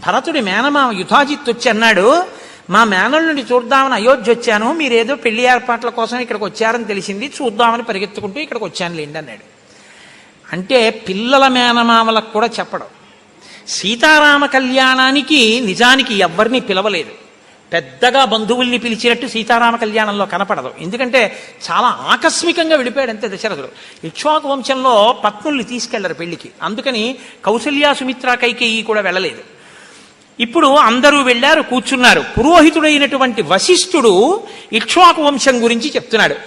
భరతుడి మేనమామ యుధాజిత్ వచ్చి అన్నాడు, మా మేనల్ని చూద్దామని అయోధ్య వచ్చాను, మీరేదో పెళ్లి ఏర్పాట్ల కోసం ఇక్కడికి వచ్చారని తెలిసింది, చూద్దామని పరిగెత్తుకుంటూ ఇక్కడికి వచ్చాను లేండి అన్నాడు. అంటే పిల్లల మేనమామలకు కూడా చెప్పడం. సీతారామ కళ్యాణానికి నిజానికి ఎవరిని పిలవలేదు, పెద్దగా బంధువుల్ని పిలిచినట్టు సీతారామ కళ్యాణంలో కనపడదు. ఎందుకంటే చాలా ఆకస్మికంగా విడిపోయాడు అంతే దశరథుడు. ఇక్ష్వాకు వంశంలో పత్నుల్ని తీసుకెళ్లరు పెళ్లికి, అందుకని కౌసల్య సుమిత్ర కైకేయి కూడా వెళ్ళలేదు. ఇప్పుడు అందరూ వెళ్ళారు, కూర్చున్నారు. పురోహితుడైనటువంటి వశిష్ఠుడు ఇక్ష్వాకు వంశం గురించి చెప్తున్నాడు.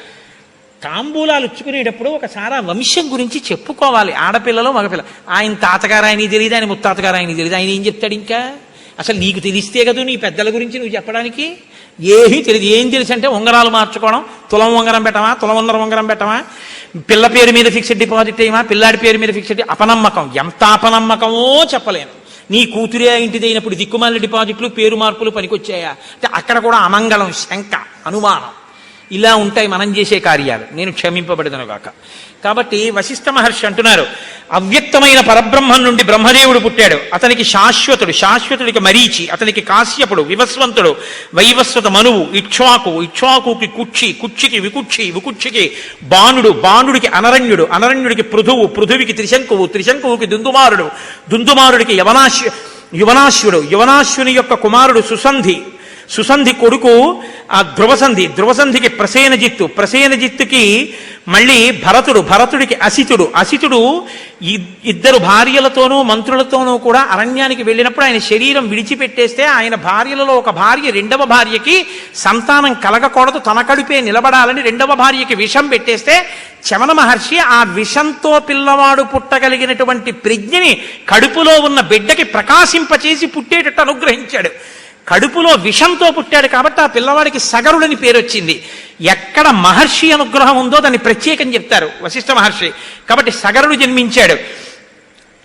తాంబూలాలు ఉచ్చుకునేటప్పుడు ఒకసారి ఆ వంశం గురించి చెప్పుకోవాలి, ఆడపిల్లలు మగపిల్ల. ఆయన తాతగారు ఆయనకి తెలియదు, ఆయన ముత్తాతగారు ఆయనకి తెలియదు, ఆయన ఏం చెప్తాడు? ఇంకా అసలు నీకు తెలిస్తే కదా నీ పెద్దల గురించి నువ్వు చెప్పడానికి. ఏమీ తెలియదు. ఏం తెలుసు అంటే ఉంగరాలు మార్చుకోవడం, తులం ఉంగరం పెట్టమా, తులమున్నర ఉంగరం పెట్టమా, పిల్ల పేరు మీద ఫిక్స్డ్ డిపాజిట్ అయ్యమా, పిల్లాడి పేరు మీద ఫిక్స్డ్. అపనమ్మకం, ఎంత అపనమ్మకమో చెప్పలేను. నీ కూతురే ఇంటిదైనప్పుడు దిక్కుమాలిన డిపాజిట్లు పేరు మార్పులు పనికొచ్చాయా అంటే అక్కడ కూడా అమంగళం, శంక, అనుమానం, ఇలా ఉంటాయి మనం చేసే కార్యాలు. నేను క్షమింపబడదను గాక. కాబట్టి వశిష్ఠ మహర్షి అంటున్నారు, అవ్యక్తమైన పరబ్రహ్మం నుండి బ్రహ్మదేవుడు పుట్టాడు. అతనికి శాశ్వతుడు, శాశ్వతుడికి మరీచి, అతనికి కాశ్యపుడు, వివస్వంతుడు, వైవస్వత మనువు, ఇక్ష్వాకు, ఇక్ష్వాకుకి కుక్షి, కుక్షికి వికుక్షి, వికుక్షికి బాణుడు, బాణుడికి అనరణ్యుడు, అనరణ్యుడికి పృథువు, పృథువికి త్రిశంకువు, త్రిశంకువుకి దుందుమారుడు, దుందుమారుడికి యువనాశ్వుడు, యువనాశ్వుని యొక్క కుమారుడు సుసంధి, సుసంధి కొడుకు ఆ ధ్రువసంధి, ధ్రువసంధికి ప్రసేనజిత్తు, ప్రసేనజిత్తుకి మళ్ళీ భరతుడు, భరతుడికి అసితుడు, అసితుడు ఇద్దరు భార్యలతోనూ మంత్రులతోనూ కూడా అరణ్యానికి వెళ్ళినప్పుడు ఆయన శరీరం విడిచిపెట్టేస్తే ఆయన భార్యలలో ఒక భార్య రెండవ భార్యకి సంతానం కలగకూడదు, తన కడుపే నిలబడాలని రెండవ భార్యకి విషం పెట్టేస్తే చమన మహర్షి ఆ విషంతో పిల్లవాడు పుట్టగలిగినటువంటి ప్రజ్ఞని కడుపులో ఉన్న బిడ్డకి ప్రకాశింపచేసి పుట్టేటట్టు అనుగ్రహించాడు. కడుపులో విషంతో పుట్టాడు కాబట్టి ఆ పిల్లవాడికి సగరుడని పేరు వచ్చింది. ఎక్కడ మహర్షి అనుగ్రహం ఉందో దాన్ని ప్రత్యేకం చెప్తారు వశిష్ఠ మహర్షి. కాబట్టి సగరుడు జన్మించాడు.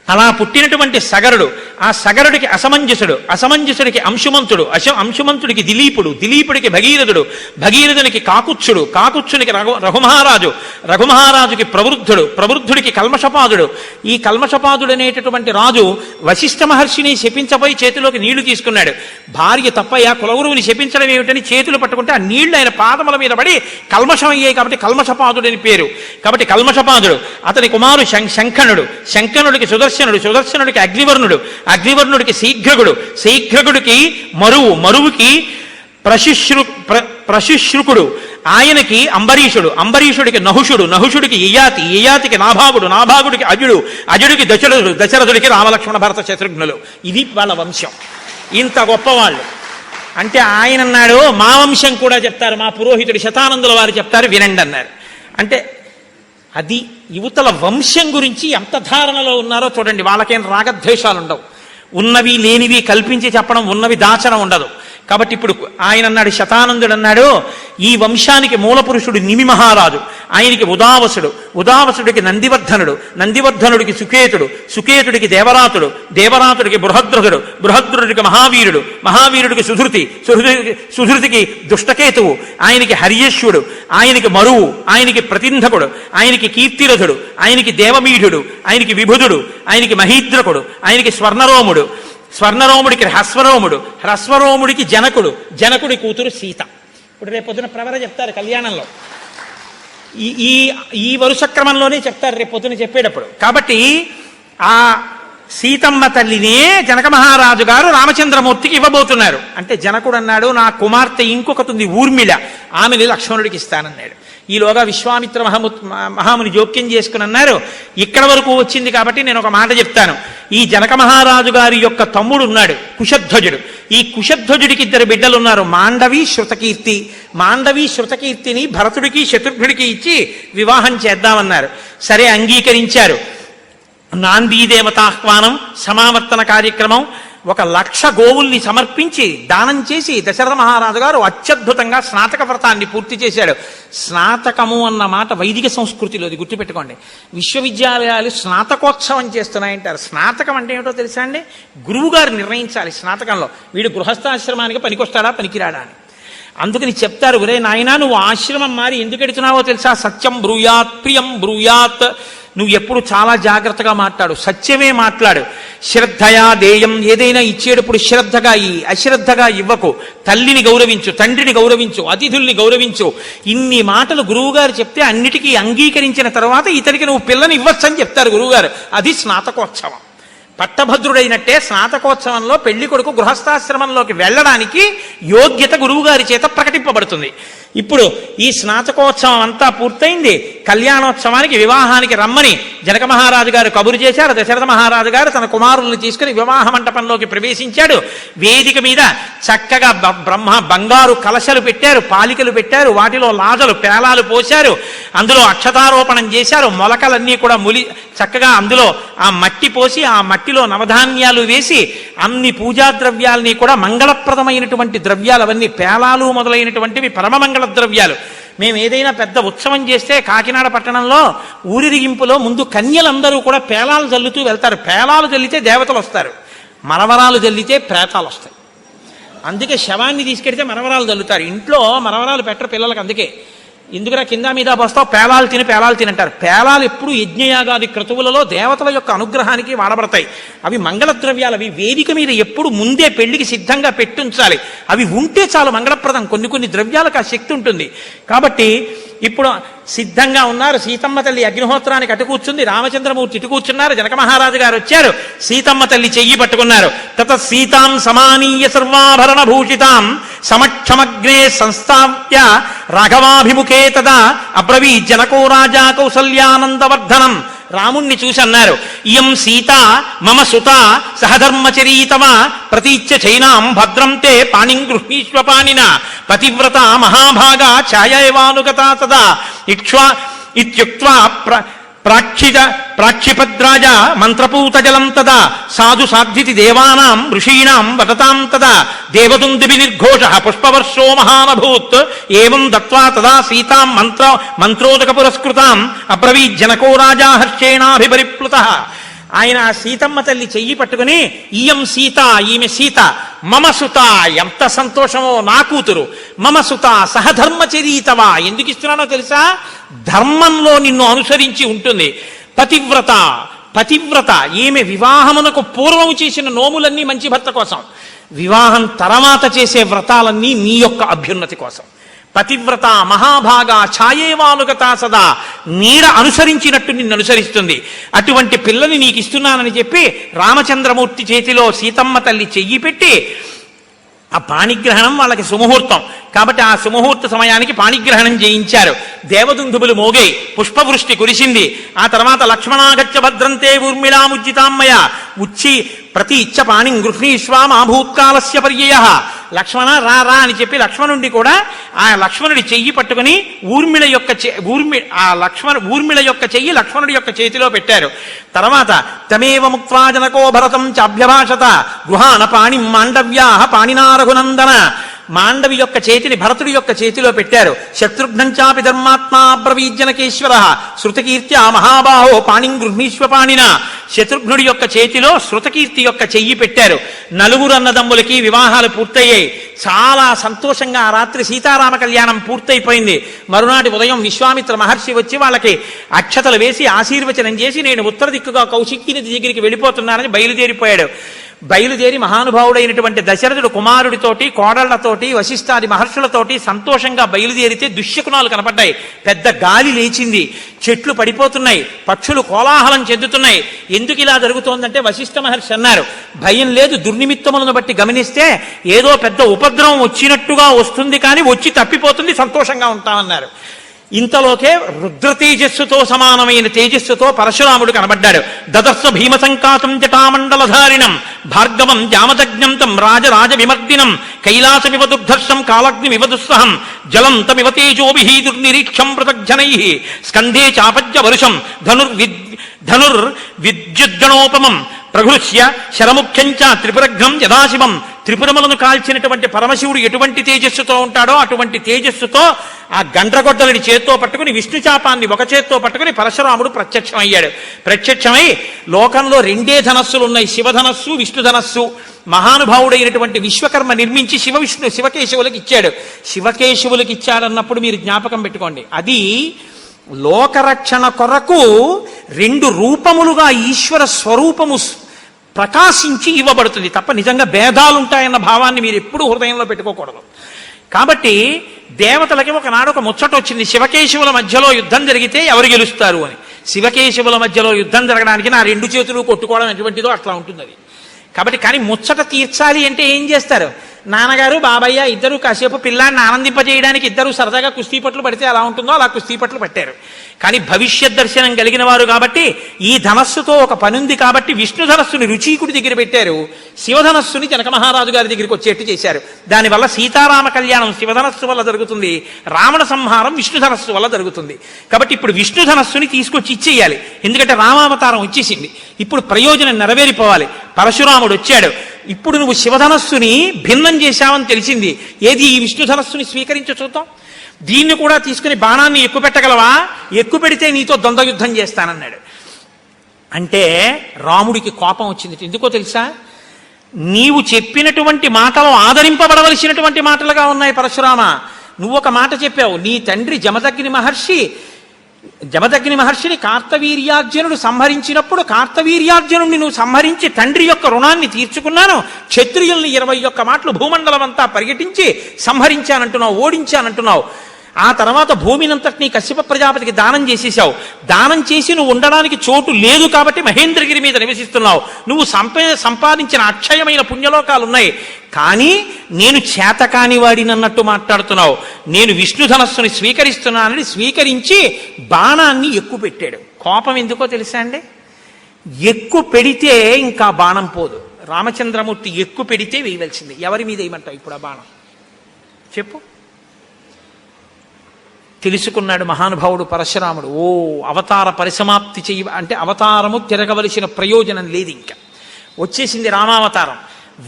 అలా పుట్టినటువంటి సగరుడు, ఆ సగరుడికి అసమంజసుడు, అసమంజసుడికి అంశుమంతుడు, అంశుమంతుడికి దిలీపుడు, దిలీపుడికి భగీరథుడు, భగీరథునికి కాకుత్సుడు, కాకుత్సునికి రఘుమహారాజు, రఘుమహారాజుకి ప్రవృద్ధుడు, ప్రవృద్ధుడికి కల్మషపాదుడు. ఈ కల్మషపాదుడు అనేటటువంటి రాజు వశిష్ఠ మహర్షిని శపించబోయి చేతిలోకి నీళ్లు తీసుకున్నాడు. భార్య తప్పయ్యా కులగురువుని శపించడం ఏమిటని చేతులు పట్టుకుంటే ఆ నీళ్లు ఆయన పాదముల మీద పడి కల్మషం అయ్యాయి కాబట్టి కల్మషపాదుడని పేరు. కాబట్టి కల్మషపాదుడు. అతని కుమారు శంఖనుడు, శంఖనుడికి సుదర్శనుడు, సుదర్శనుడికి అగ్నివర్ణుడు, అగ్నివర్ణుడికి శీఘ్రగుడు, శీఘ్రగుడికి మరువు, మరువుకి ప్రశుశ్రుకుడు, ఆయనకి అంబరీషుడు, అంబరీషుడికి నహుషుడు, నహుషుడికి యయాతి, యయాతికి నాభాగుడు, నాభాగుడికి అజుడు, అజుడికి దశరథుడు, దశరథుడికి రామలక్ష్మణ భరత శత్రుఘ్నులు. ఇది వాళ్ళ వంశం. ఇంత గొప్పవాళ్ళు. అంటే ఆయన అన్నాడు, మా వంశం కూడా చెప్తారు, మా పురోహితుడు శతానందుల వారు చెప్తారు, వినండి అన్నారు. అంటే అది యువతల వంశం గురించి ఎంత ధారణలో ఉన్నారో చూడండి. వాళ్ళకేం రాగద్వేషాలు ఉండవు, ఉన్నవి లేనివి కల్పించి చెప్పడం, ఉన్నవి దాచడం ఉండదు. కాబట్టి ఇప్పుడు ఆయన అన్నాడు, శతానందుడు అన్నాడు, ఈ వంశానికి మూల పురుషుడు నిమి మహారాజు. ఆయనకి ఉదావసుడు, ఉదావసుడికి నందివర్ధనుడు, నందివర్ధనుడికి సుకేతుడు, సుకేతుడికి దేవరాతుడు, దేవరాతుడికి బృహద్రథుడు, బృహద్రుడికి మహావీరుడు, మహావీరుడికి సుధృతి, సుధృతికి దుష్టకేతువు, ఆయనకి హర్యశ్వుడు, ఆయనకి మరువు, ఆయనకి ప్రతింధకుడు, ఆయనకి కీర్తిరథుడు, ఆయనకి దేవమీఢుడు, ఆయనకి విభుధుడు, ఆయనకి మహీద్రకుడు, ఆయనకి స్వర్ణరోముడు, స్వర్ణరోముడికి హ్రస్వరోముడు, హ్రస్వరోముడికి జనకుడు, జనకుడి కూతురు సీత. ఇప్పుడు రేపొద్దున ప్రవర చెప్తారు కళ్యాణంలో, ఈ ఈ వరుస క్రమంలోనే చెప్తారు రేపొద్దున చెప్పేటప్పుడు. కాబట్టి ఆ సీతమ్మ తల్లినే జనక మహారాజు గారు రామచంద్రమూర్తికి ఇవ్వబోతున్నారు. అంటే జనకుడు అన్నాడు, నా కుమార్తె ఇంకొకటి ఉంది ఊర్మిళ, ఆమెని లక్ష్మణుడికి ఇస్తానన్నాడు. ఈలోగా విశ్వామిత్ర మహాముని జోక్యం చేసుకుని అన్నారు, ఇక్కడ వరకు వచ్చింది కాబట్టి నేను ఒక మాట చెప్తాను. ఈ జనక మహారాజు గారి యొక్క తమ్ముడు ఉన్నాడు కుశధ్వజుడు. ఈ కుశధ్వజుడికి 2 బిడ్డలు ఉన్నారు, మాండవి శృతకీర్తి. మాండవి శృతకీర్తిని భరతుడికి శత్రుఘ్నుడికి ఇచ్చి వివాహం చేద్దామన్నారు. సరే, అంగీకరించారు. నాందీదేవతాహ్వానం, సమావర్తన కార్యక్రమం, 1,00,000 గోవుల్ని సమర్పించి దానం చేసి దశరథ మహారాజు గారు అత్యద్భుతంగా స్నాతక వ్రతాన్ని పూర్తి చేశాడు. స్నాతకము అన్న మాట వైదిక సంస్కృతిలోది, గుర్తుపెట్టుకోండి. విశ్వవిద్యాలయాలు స్నాతకోత్సవం చేస్తున్నాయంటారు. స్నాతకం అంటే ఏమిటో తెలుసా అండి? గురువు గారు నిర్ణయించాలి స్నాతకంలో వీడు గృహస్థాశ్రమానికి పనికొస్తాడా పనికిరాడా అని. అందుకని చెప్తారు, ఒరే నాయనా, నువ్వు ఆశ్రమం మారి ఎందుకు ఎడుతున్నావో తెలుసా? సత్యం బ్రూయాత్ ప్రియం బ్రూయాత్. నువ్వు ఎప్పుడు చాలా జాగ్రత్తగా మాట్లాడు, సత్యమే మాట్లాడు. శ్రద్ధయా దేయం, ఏదైనా ఇచ్చేటప్పుడు శ్రద్ధగా అశ్రద్ధగా ఇవ్వకు. తల్లిని గౌరవించు, తండ్రిని గౌరవించు, అతిథుల్ని గౌరవించు. ఇన్ని మాటలు గురువుగారు చెప్తే అన్నిటికీ అంగీకరించిన తర్వాత ఇతనికి నువ్వు పిల్లని ఇవ్వచ్చని చెప్తారు గురువుగారు. అది స్నాతకోత్సవం. పట్టభద్రుడైనట్టే స్నాతకోత్సవంలో పెళ్లి కొడుకు గృహస్థాశ్రమంలోకి వెళ్ళడానికి యోగ్యత గురువుగారి చేత ప్రకటింపబడుతుంది. ఇప్పుడు ఈ స్నాతకోత్సవం అంతా పూర్తయింది. కళ్యాణోత్సవానికి, వివాహానికి రమ్మని జనక మహారాజు గారు కబురు చేశారు. దశరథ మహారాజు గారు తన కుమారుల్ని తీసుకుని వివాహ మంటపంలోకి ప్రవేశించాడు. వేదిక మీద చక్కగా బంగారు కలశలు పెట్టారు, పాలికలు పెట్టారు, వాటిలో లాజలు పేలాలు పోశారు, అందులో అక్షతారోపణం చేశారు. మొలకలన్నీ కూడా చక్కగా అందులో ఆ మట్టి పోసి ఆ మట్టిలో నవధాన్యాలు వేసి అన్ని పూజా ద్రవ్యాలని కూడా మంగళప్రదమైనటువంటి ద్రవ్యాలు, అవన్నీ పేలాలు మొదలైనటువంటివి పరమమంగళ ద్రవ్యాలు. మేము ఏదైనా పెద్ద ఉత్సవం చేస్తే కాకినాడ పట్టణంలో ఊరిరిగింపులో ముందు కన్యలందరూ కూడా పేలాలు జల్లుతూ వెళ్తారు. పేలాలు జల్లితే దేవతలు వస్తారు, మరవరాలు జల్లితే ప్రేతాలు వస్తాయి. అందుకే శవాన్ని తీసుకెడితే మరవరాలు జల్లుతారు. ఇంట్లో మరవరాలు పెట్టరు పిల్లలకు. అందుకే ఎందుకురా కింద మీద పోస్తావు, పేలాలు తినంటారు. పేలాలు ఎప్పుడు యజ్ఞయాగాది క్రతువులలో దేవతల యొక్క అనుగ్రహానికి వాడబడతాయి. అవి మంగళద్రవ్యాలు. అవి వేదిక మీద ఎప్పుడు ముందే పెళ్లికి సిద్ధంగా పెట్టుంచాలి. అవి ఉంటే చాలు మంగళప్రదం. కొన్ని ద్రవ్యాలకు ఆ శక్తి ఉంటుంది. కాబట్టి ఇప్పుడు సిద్ధంగా ఉన్నారు. సీతమ్మ తల్లి అగ్నిహోత్రానికి అటు కూర్చుంది, రామచంద్రమూర్తి ఇటు కూర్చున్నారు. జనక మహారాజు గారు వచ్చారు, సీతమ్మ తల్లి చెయ్యి పట్టుకున్నారు. తత సీతాం సమానీయ సర్వాభరణ భూషితాం సమక్షమగ్నే సంస్థాప్య రాఘవాభిముఖే తదా అబ్రవీ జనకో రాజా కౌసల్యానందవర్ధనం. రాముణ్ణి చూసి అన్నారు, ఇయం సీత మమ సుత సహధర్మచరీతమ ప్రతీచ్య చైనాం భద్రం తే పాణిం గృహీష్వ పాణిన పతివ్రత మహాభాగా ఛాయైవానుగతా తదా ఇత్యుక్త్వా ప్రాక్షిపద్రాజ మంత్రపూత జలం తదా సాధు సాధ్వితి దేవానాం ఋషీణాం వదతాం తదా దేవదుందుభి నిర్ఘోష పుష్పవర్షో మహానభూత్ ఏవం దత్వా తదా సీతాం మంత్రోదక పురస్కృతాం అబ్రవీజ్జనకో రాజా హర్షేణాభిపరిప్లుతః. ఆయన ఆ సీతమ్మ తల్లి చెయ్యి పట్టుకుని, ఇయం సీత, ఈమె సీత, మమ సుత, ఎంత సంతోషమో, నా కూతురు, మమ సుత సహధర్మచరీతవా, ఎందుకు ఇస్తున్నానో తెలుసా? ధర్మంలో నిన్ను అనుసరించి ఉంటుంది. పతివ్రత, పతివ్రత, ఈమె వివాహమునకు పూర్వము చేసిన నోములన్నీ మంచి భర్త కోసం, వివాహం తర్వాత చేసే వ్రతాలన్నీ నీ యొక్క అభ్యున్నతి కోసం. పతివ్రత మహాభాగా ఛాయేవానుగతా సదా, నీడ అనుసరించినట్టు నిన్ను అనుసరిస్తుంది. అటువంటి పిల్లని నీకు ఇస్తున్నానని చెప్పి రామచంద్రమూర్తి చేతిలో సీతమ్మ తల్లి చెయ్యి పెట్టి, ఆ పాణిగ్రహణం వాళ్ళకి సుముహూర్తం కాబట్టి ఆ సుముహూర్త సమయానికి పాణిగ్రహణం చేయించారు. దేవదుందుబులు మోగాయి, పుష్పవృష్టి కురిసింది. ఆ తర్వాత లక్ష్మణాగచ్చ భద్రంతే ఊర్మిళాముజ్జితామ్మయ ఉచ్చి ప్రతి ఇచ్చ పాణిం గృహ్ణీష్వ మాభూత్కాలస్య పర్యయ. లక్ష్మణ రా రా అని చెప్పి లక్ష్మణుడిని కూడా ఆ లక్ష్మణుడి చెయ్యి పట్టుకుని ఊర్మిళ యొక్క చెయ్యి లక్ష్మణుడి యొక్క చేతిలో పెట్టారు. తర్వాత తమేవ ముక్త్వా జనకో భరతం చాభ్యభాషత గృహాన పాణిం మాండవ్యా పాణినా రఘునందన. మాండవి యొక్క చేతిని భరతుడి యొక్క చేతిలో పెట్టారు. శత్రుఘ్నంచాపి ధర్మాత్మా బ్రవీజ్జనకేశ్వర శృతకీర్త్యా మహాబాహో పాణిం గృహ్ణీష్వపాణిన. శత్రుఘ్నుడి యొక్క చేతిలో శృతకీర్తి యొక్క చెయ్యి పెట్టారు. నలుగురు అన్నదమ్ములకి వివాహాలు పూర్తయ్యాయి. చాలా సంతోషంగా ఆ రాత్రి సీతారామ కళ్యాణం పూర్తయిపోయింది. మరునాటి ఉదయం విశ్వామిత్ర మహర్షి వచ్చి వాళ్ళకి అక్షతలు వేసి ఆశీర్వచనం చేసి నేను ఉత్తర దిక్కుగా కౌశికీ నది దగ్గరికి వెళ్ళిపోతున్నానని బయలుదేరిపోయాడు. బయలుదేరి మహానుభావుడైనటువంటి దశరథుడు కుమారుడితోటి కోడళ్లతోటి వశిష్ఠాది మహర్షులతోటి సంతోషంగా బయలుదేరితే దుశ్శకునాలు కనపడ్డాయి. పెద్ద గాలి లేచింది, చెట్లు పడిపోతున్నాయి, పక్షులు కోలాహలం చెందుతున్నాయి. ఎందుకు ఇలా జరుగుతోందంటే వశిష్ఠ మహర్షి అన్నారు, భయం లేదు, దుర్నిమిత్తములను బట్టి గమనిస్తే ఏదో పెద్ద ఉపద్రవం వచ్చినట్టుగా వస్తుంది, కానీ వచ్చి తప్పిపోతుంది, సంతోషంగా ఉంటామన్నారు. ఇంతలోకే రుద్ర తేజస్సుతో సమానమైన తేజస్సుతో పరశురాముడు కనబడ్డాడు. దదర్శ భీమ సంకాతం జటామండలధారిణం భార్గవం జామదగ్నంతం రాజరాజ విమర్దినం కైలాసమివ దుర్ధర్షం కాలగ్ని వివదుస్సహం జలం తమివ తేజోభిః దుర్నిరీక్షం పృథగ్జనై స్కంధే చాపజ్య వరుషం ధనుర్విద్యుద్గణోపమం ప్రఘృష్య శరముఖ్యంచ త్రిపురఘ్నం యదాశివం. త్రిపురములను కాల్చినటువంటి పరమశివుడు ఎటువంటి తేజస్సుతో ఉంటాడో అటువంటి తేజస్సుతో ఆ గండ్రగొడ్డలని చేత్తో పట్టుకుని విష్ణుచాపాన్ని ఒక చేత్తో పట్టుకుని పరశురాముడు ప్రత్యక్షమయ్యాడు. ప్రత్యక్షమై లోకంలో రెండే ధనస్సులు ఉన్నాయి, శివధనస్సు విష్ణుధనస్సు. మహానుభావుడైనటువంటి విశ్వకర్మ నిర్మించి శివకేశవులకు ఇచ్చాడు. శివకేశవులకు ఇచ్చాడన్నప్పుడు మీరు జ్ఞాపకం పెట్టుకోండి, అది లోకరక్షణ కొరకు రెండు రూపములుగా ఈశ్వర స్వరూపము ప్రకాశించి ఇవ్వబడుతుంది తప్ప నిజంగా భేదాలుంటాయన్న భావాన్ని మీరు ఎప్పుడూ హృదయంలో పెట్టుకోకూడదు. కాబట్టి దేవతలకి ఒకనాడు ఒక ముచ్చట వచ్చింది, శివకేశవుల మధ్యలో యుద్ధం జరిగితే ఎవరు గెలుస్తారు అని. శివకేశవుల మధ్యలో యుద్ధం జరగడానికి నా రెండు చేతులు కొట్టుకోవడం ఎటువంటిదో అట్లా ఉంటుంది అది. కాబట్టి కానీ ముచ్చట తీర్చాలి అంటే ఏం చేస్తారు, నాన్నగారు బాబయ్య ఇద్దరు కాసేపు పిల్లాన్ని ఆనందింపజేయడానికి ఇద్దరు సరదాగా కుస్తీపట్లు పడితే ఎలా ఉంటుందో అలా కుస్తీపట్లు పట్టారు. కానీ భవిష్యత్ దర్శనం కలిగిన వారు కాబట్టి ఈ ధనస్సుతో ఒక పనుంది కాబట్టి విష్ణు ధనస్సుని రుచీకుడి దగ్గర పెట్టారు, శివధనస్సుని జనక మహారాజు గారి దగ్గరికి వచ్చేట్టు చేశారు. దానివల్ల సీతారామ కళ్యాణం శివధనస్సు వల్ల జరుగుతుంది, రావణ సంహారం విష్ణు ధనస్సు వల్ల జరుగుతుంది. కాబట్టి ఇప్పుడు విష్ణు ధనస్సుని తీసుకొచ్చి ఇచ్చేయాలి, ఎందుకంటే రామావతారం వచ్చేసింది, ఇప్పుడు ప్రయోజనం నెరవేరిపోవాలి. పరశురాముడు వచ్చాడు, ఇప్పుడు నువ్వు శివధనస్సుని భిన్నం చేశావని తెలిసింది, ఏది ఈ విష్ణు ధనస్సుని స్వీకరించ చూద్దాం, దీన్ని కూడా తీసుకుని బాణాన్ని ఎక్కువ పెట్టగలవా, ఎక్కువ పెడితే నీతో ద్వంద్వయుద్ధం చేస్తానన్నాడు. అంటే రాముడికి కోపం వచ్చింది. ఎందుకో తెలుసా, నీవు చెప్పినటువంటి మాటలు ఆదరింపబడవలసినటువంటి మాటలుగా ఉన్నాయి పరశురామ. నువ్వు ఒక మాట చెప్పావు, నీ తండ్రి జమదగ్ని మహర్షిని కార్తవీర్యార్జునుడు సంహరించినప్పుడు కార్తవీర్యార్జునుడిని నువ్వు సంహరించి తండ్రి యొక్క రుణాన్ని తీర్చుకున్నాను, క్షత్రియుల్ని 21 మాటలు భూమండలం అంతా పర్యటించి సంహరించానంటున్నావు, ఓడించానంటున్నావు. ఆ తర్వాత భూమినంతటినీ కశ్యప ప్రజాపతికి దానం చేసేసావు. దానం చేసి నువ్వు ఉండడానికి చోటు లేదు కాబట్టి మహేంద్రగిరి మీద నివసిస్తున్నావు. నువ్వు సంపాదించిన అక్షయమైన పుణ్యలోకాలు ఉన్నాయి, కానీ నేను చేతకాని వాడినన్నట్టు మాట్లాడుతున్నావు. నేను విష్ణుధనస్సుని స్వీకరిస్తున్నానని స్వీకరించి బాణాన్ని ఎక్కువ పెట్టాడు. కోపం ఎందుకో తెలుసా అండి, ఎక్కువ పెడితే ఇంకా బాణం పోదు. రామచంద్రమూర్తి ఎక్కువ పెడితే వేయవలసింది. ఎవరి మీద వేయమంటావు ఇప్పుడు ఆ బాణం చెప్పు? తెలుసుకున్నాడు మహానుభావుడు పరశురాముడు. ఓ అవతార పరిసమాప్తి అంటే అవతారము తిరగవలసిన ప్రయోజనం లేదు, ఇంకా వచ్చేసింది రామావతారం.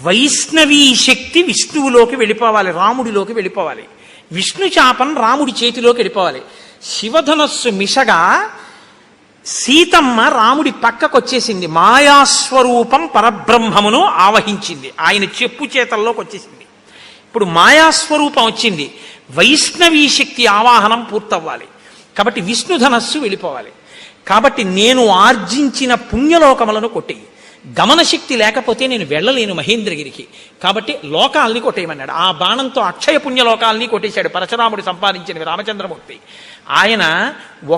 వైష్ణవీ శక్తి విష్ణువులోకి వెళ్ళిపోవాలి, రాముడిలోకి వెళ్ళిపోవాలి. విష్ణు చాపం రాముడి చేతిలోకి వెళ్ళిపోవాలి. శివధనస్సు మిషగా సీతమ్మ రాముడి పక్కకు వచ్చేసింది, మాయాస్వరూపం పరబ్రహ్మమును ఆవహించింది, ఆయన చెప్పు చేతల్లోకి వచ్చేసింది. ఇప్పుడు మాయాస్వరూపం వచ్చింది, వైష్ణవీ శక్తి ఆవాహనం పూర్తవ్వాలి. కాబట్టి విష్ణుధనస్సు వెళ్ళిపోవాలి. కాబట్టి నేను ఆర్జించిన పుణ్యలోకములను కొట్టేయి, గమనశక్తి లేకపోతే నేను వెళ్ళలేను మహేంద్రగిరికి, కాబట్టి లోకాల్ని కొట్టేయమన్నాడు. ఆ బాణంతో అక్షయ పుణ్యలోకాల్ని కొట్టేశాడు పరశురాముడు సంపాదించినవి రామచంద్రమూర్తి. ఆయన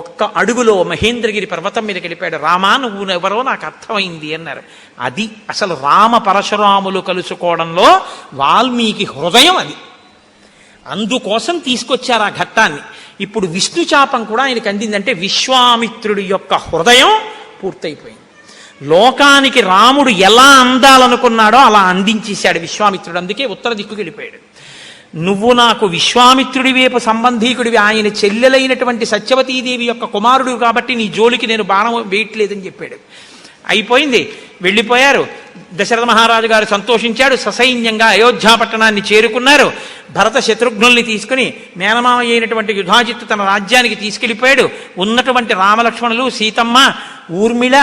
ఒక్క అడుగులో మహేంద్రగిరి పర్వతం మీదకి వెళ్ళిపోయాడు. రామా నువ్వు ఎవరో నాకు అర్థమైంది అన్నారు. అది అసలు రామ పరశురాములు కలుసుకోవడంలో వాల్మీకి హృదయం అది, అందుకోసం తీసుకొచ్చారు ఆ ఘట్టాన్ని. ఇప్పుడు విష్ణుచాపం కూడా ఆయనకు అందిందంటే విశ్వామిత్రుడి యొక్క హృదయం పూర్తయిపోయింది. లోకానికి రాముడు ఎలా అందాలనుకున్నాడో అలా అందించేశాడు విశ్వామిత్రుడు. అందుకే ఉత్తర దిక్కుకి వెళ్ళిపోయాడు. నువ్వు నాకు విశ్వామిత్రుడి వైపు సంబంధీకుడివి, ఆయన చెల్లెలైనటువంటి సత్యవతీదేవి యొక్క కుమారుడు కాబట్టి నీ జోలికి నేను బాణం వేయట్లేదని చెప్పాడు. అయిపోయింది, వెళ్ళిపోయారు. దశరథ మహారాజు గారు సంతోషించాడు. ససైన్యంగా అయోధ్యా పట్టణాన్ని చేరుకున్నారు. భరత శత్రుఘ్నుల్ని తీసుకుని మేనమామ అయినటువంటి యుధాజిత్తు తన రాజ్యానికి తీసుకెళ్ళిపోయాడు. ఉన్నటువంటి రామలక్ష్మణులు, సీతమ్మ, ఊర్మిళ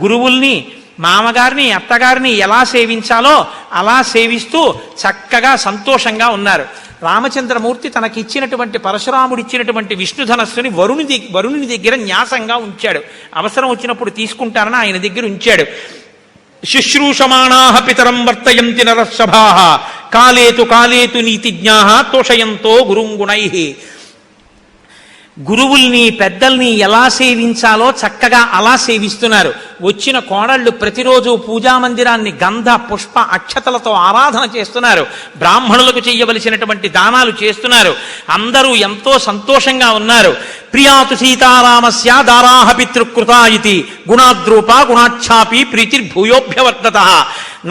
గురువుల్ని, మామగారిని, అత్తగారిని ఎలా సేవించాలో అలా సేవిస్తూ చక్కగా సంతోషంగా ఉన్నారు. రామచంద్రమూర్తి తనకిచ్చినటువంటి పరశురాముడిచ్చినటువంటి విష్ణుధనస్సుని వరుణుని దగ్గర న్యాసంగా ఉంచాడు. అవసరం వచ్చినప్పుడు తీసుకుంటారని ఆయన దగ్గర ఉంచాడు. శుశ్రూషమాణాః పితరం వర్తయంతి నరసభాః కాలేతు కాలేతు నీతిజ్ఞాః తోషయంతో గురుంగుణైః. గురువుల్ని, పెద్దల్ని ఎలా సేవించాలో చక్కగా అలా సేవిస్తున్నారు. వచ్చిన కోడళ్ళు ప్రతిరోజు పూజామందిరాన్ని గంధ పుష్ప అక్షతలతో ఆరాధన చేస్తున్నారు. బ్రాహ్మణులకు చేయవలసినటువంటి దానాలు చేస్తున్నారు. అందరూ ఎంతో సంతోషంగా ఉన్నారు. ప్రియాతు సీతారామస్య దారాహ పితృకృతా ఇతి గుణాద్రూప గుణాఛాపి ప్రీతిర్భూయోభ్యవర్తత.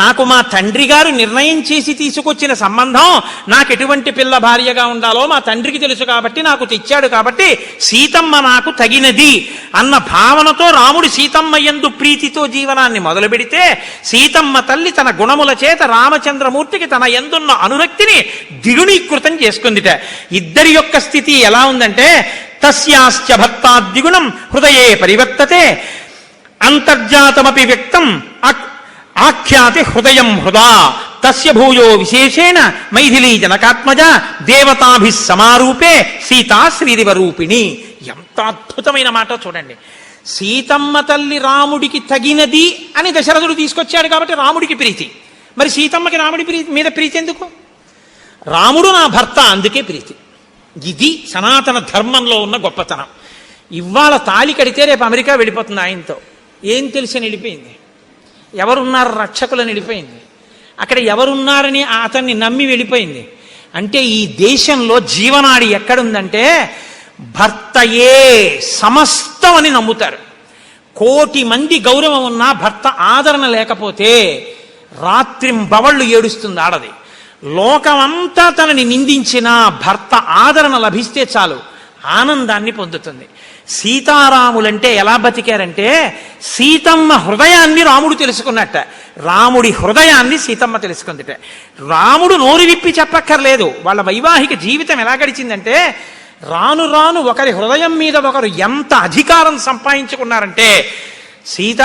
నాకు మా తండ్రి గారు నిర్ణయం చేసి తీసుకొచ్చిన సంబంధం, నాకు ఎటువంటి పిల్ల భార్యగా ఉండాలో మా తండ్రికి తెలుసు కాబట్టి నాకు తెచ్చాడు, కాబట్టి సీతమ్మ నాకు తగినది అన్న భావనతో రాముడు సీతమ్మ యందు ప్రీతితో జీవనాన్ని మొదలు పెడితే, సీతమ్మ తల్లి తన గుణముల చేత రామచంద్రమూర్తికి తన యందున్న అనురక్తిని ద్విగుణీకృతం చేసుకుందిట. ఇద్దరి యొక్క స్థితి ఎలా ఉందంటే, తస్యాశ్చ భక్తాద్విగుణం హృదయే పరివర్తతే అంతర్జాతమపి వ్యక్తం ఆఖ్యాతి హృదయం హృదా తస్య భూయో విశేషేణ మైథిలీ జనకాత్మజ దేవతాభి సమారూపే సీతా శ్రీదివరూపిణి. ఎంత అద్భుతమైన మాట చూడండి. సీతమ్మ తల్లి రాముడికి తగినది అని దశరథుడు తీసుకొచ్చాడు కాబట్టి రాముడికి ప్రీతి. మరి సీతమ్మకి రాముడి మీద ప్రీతి ఎందుకు? రాముడు నా భర్త, అందుకే ప్రీతి. ఇది సనాతన ధర్మంలో ఉన్న గొప్పతనం. ఇవాళ తాళి కడితే రేపు అమెరికా వెళ్ళిపోతుంది ఆయనతో. ఏం తెలిసని వెళ్ళిపోయింది. ఎవరున్నారు రక్షకులని వెళ్ళిపోయింది. అక్కడ ఎవరున్నారని అతన్ని నమ్మి వెళ్ళిపోయింది. అంటే ఈ దేశంలో జీవనాడి ఎక్కడుందంటే భర్తయే సమస్తం అని నమ్ముతారు. 1,000,000 మంది గౌరవం ఉన్నా భర్త ఆదరణ లేకపోతే రాత్రింబవళ్ళు ఏడుస్తుంది ఆడది. లోకమంతా తనని నిందించినా భర్త ఆదరణ లభిస్తే చాలు ఆనందాన్ని పొందుతుంది. సీతారాములంటే ఎలా బతికారంటే, సీతమ్మ హృదయాన్ని రాముడు తెలుసుకున్నట్ట, రాముడి హృదయాన్ని సీతమ్మ తెలుసుకుందిట. రాముడు నోరు విప్పి చెప్పక్కర్లేదు. వాళ్ళ వైవాహిక జీవితం ఎలా గడిచిందంటే, రాను రాను ఒకరి హృదయం మీద ఒకరు ఎంత అధికారం సంపాదించుకున్నారంటే, సీత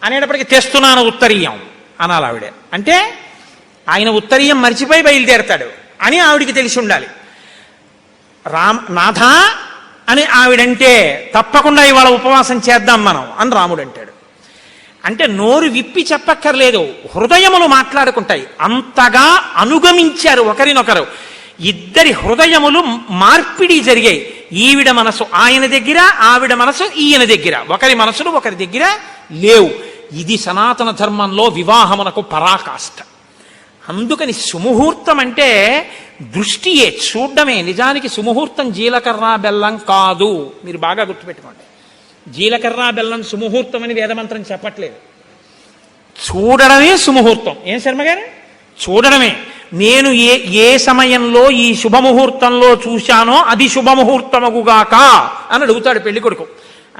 అనేటప్పటికీ తెస్తున్నాను ఉత్తరీయం అనాలి ఆవిడ. అంటే ఆయన ఉత్తరీయం మర్చిపోయి బయలుదేరతాడు అని ఆవిడికి తెలిసి ఉండాలి. నాథ అని ఆవిడంటే తప్పకుండా ఇవాళ ఉపవాసం చేద్దాం మనం అని రాముడు అంటాడు. అంటే నోరు విప్పి చెప్పక్కర్లేదు, హృదయములు మాట్లాడుకుంటాయి. అంతగా అనుగమించారు ఒకరినొకరు. ఇద్దరి హృదయములు మార్పిడి జరిగాయి. ఈవిడ మనసు ఆయన దగ్గర, ఆవిడ మనసు ఈయన దగ్గర. ఒకరి మనసులు ఒకరి దగ్గర లేవు. ఇది సనాతన ధర్మంలో వివాహమునకు పరాకాష్ట. అందుకని సుముహూర్తం అంటే దృష్టియే, చూడడమే. నిజానికి సుముహూర్తం జీలకర్ర బెల్లం కాదు. మీరు బాగా గుర్తుపెట్టుకోండి. జీలకర్ర బెల్లం సుముహూర్తం అని వేదమంత్రం చెప్పట్లేదు. చూడడమే సుముహూర్తం. ఏం శర్మ గారు? చూడడమే. నేను ఏ సమయంలో ఈ శుభముహూర్తంలో చూశానో అది శుభముహూర్తమగుగాక అని అడుగుతాడు పెళ్లి కొడుకు.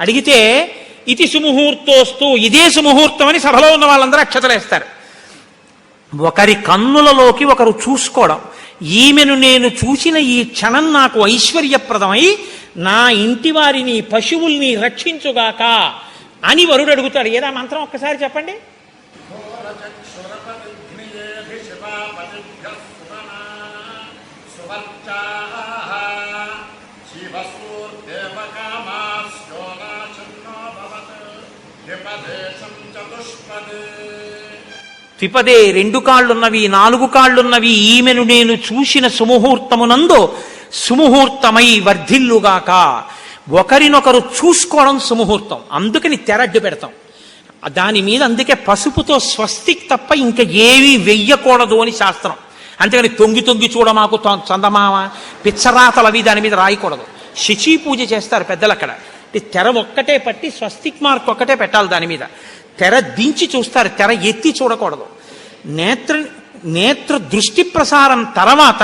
అడిగితే ఇది సుముహూర్తోస్తూ, ఇదే సుముహూర్తం అని సభలో ఉన్న వాళ్ళందరూ అక్షతలేస్తారు. ఒకరి కన్నులలోకి ఒకరు చూసుకోవడం. ఈమెను నేను చూసిన ఈ క్షణం నాకు ఐశ్వర్యప్రదమై నా ఇంటి వారిని, పశువుల్ని రక్షించుగాక అని వరుడు అడుగుతాడు. ఏదా మంత్రం ఒక్కసారి చెప్పండి. త్రిపదే 2 కాళ్ళున్నవి, 4 కాళ్ళున్నవి ఈమెను నేను చూసిన సుముహూర్తమునందు సుముహూర్తమై వర్ధిల్లుగాక. ఒకరినొకరు చూసుకోవడం సుముహూర్తం. అందుకని తెరడ్డు పెడతాం దాని మీద. అందుకే పసుపుతో స్వస్తిక్ తప్ప ఇంకా ఏమీ వెయ్యకూడదు అని శాస్త్రం. అంతేగాని తొంగి తొంగి చూడమాకు, చందమామ, పిచ్చరాతలు అవి దాని మీద రాయకూడదు. శచీ పూజ చేస్తారు పెద్దలు అక్కడ. తెర ఒక్కటే పట్టి స్వస్తిక్ మార్క్ ఒక్కటే పెట్టాలి దాని మీద. తెర దించి చూస్తారు, తెర ఎత్తి చూడకూడదు. నేత్ర దృష్టి ప్రసారం తర్వాత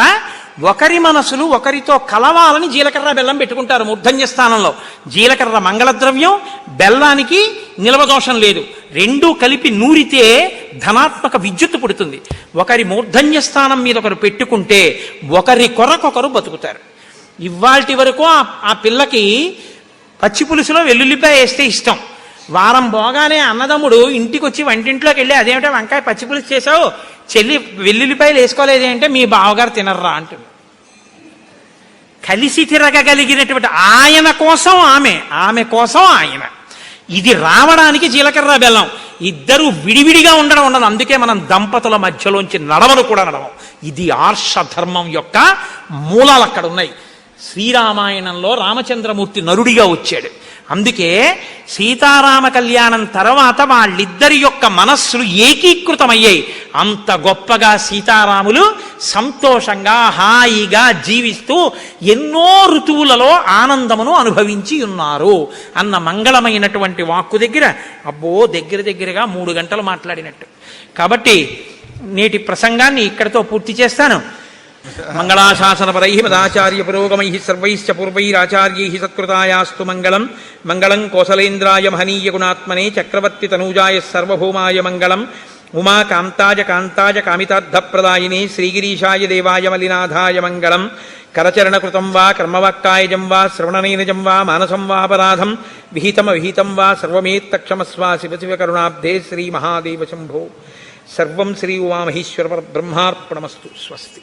ఒకరి మనసులు ఒకరితో కలవాలని జీలకర్ర బెల్లం పెట్టుకుంటారు మూర్ధన్య స్థానంలో. జీలకర్ర మంగళద్రవ్యం, బెల్లానికి నిలవదోషం లేదు. రెండూ కలిపి నూరితే ధనాత్మక విద్యుత్తు పుడుతుంది. ఒకరి మూర్ధన్య స్థానం మీద ఒకరు పెట్టుకుంటే ఒకరి కొరకొకరు బతుకుతారు. ఇవాల్టి వరకు ఆ పిల్లకి పచ్చి పులుసులో వెల్లుల్లిపాయ వేస్తే ఇష్టం. వారం పోగానే అన్నదమ్ముడు ఇంటికి వచ్చి వంటింట్లోకి వెళ్ళి అదేమిటో వంకాయ పచ్చి పులుసు చేసావు, చెల్లి వెల్లుల్లిపాయలు వేసుకోలేదే అంటే మీ బావగారు తినర్రా అంటుంది. కలిసి తిరగగలిగినటువంటి ఆయన కోసం ఆమె కోసం ఆయన. ఇది రావడానికి జీలకర్ర బెల్లం. ఇద్దరు విడివిడిగా ఉండడం ఉండదు. అందుకే మనం దంపతుల మధ్యలోంచి నడవను కూడా నడవం. ఇది ఆర్షధర్మం యొక్క మూలాలు అక్కడ ఉన్నాయి. శ్రీరామాయణంలో రామచంద్రమూర్తి నరుడిగా వచ్చాడు. అందుకే సీతారామ కళ్యాణం తర్వాత వాళ్ళిద్దరి యొక్క మనస్సులు ఏకీకృతమయ్యాయి. అంత గొప్పగా సీతారాములు సంతోషంగా హాయిగా జీవిస్తూ ఎన్నో ఋతువులలో ఆనందమును అనుభవించి ఉన్నారు అన్న మంగళమైనటువంటి వాక్కు దగ్గర అబ్బో దగ్గరగా 3 గంటలు మాట్లాడినట్టు. కాబట్టి నేటి ప్రసంగాన్ని ఇక్కడితో పూర్తి చేస్తాను. మంగళాశాసనపరై మదాచార్య పురోగమై సర్వైశ్చ పూర్వైరాచార్యై సత్కృతాయాస్తు మంగళం. మంగళం కోసలేంద్రాయ మహనీయ గుణాత్మనే చక్రవర్తి తనూజాయ సర్వభౌమాయ మంగళం. ఉమాకాంతాయ కాంతాయ కామితార్థప్రదాయినే శ్రీగిరీశాయ దేవాయ మలినాథాయ మంగళం. కరచరణకృతం వా కర్మవాక్కాయజం వా శ్రవణనైనజం వా మానసం వాపరాధం విహితమవిహితం వా సర్వమేత్తక్షమస్వ శివ శివ కరుణాబ్ధే శ్రీ మహాదేవ శంభో. సర్వం శ్రీ ఉమామహేశ్వర బ్రహ్మార్పణమస్తు. స్వస్తి.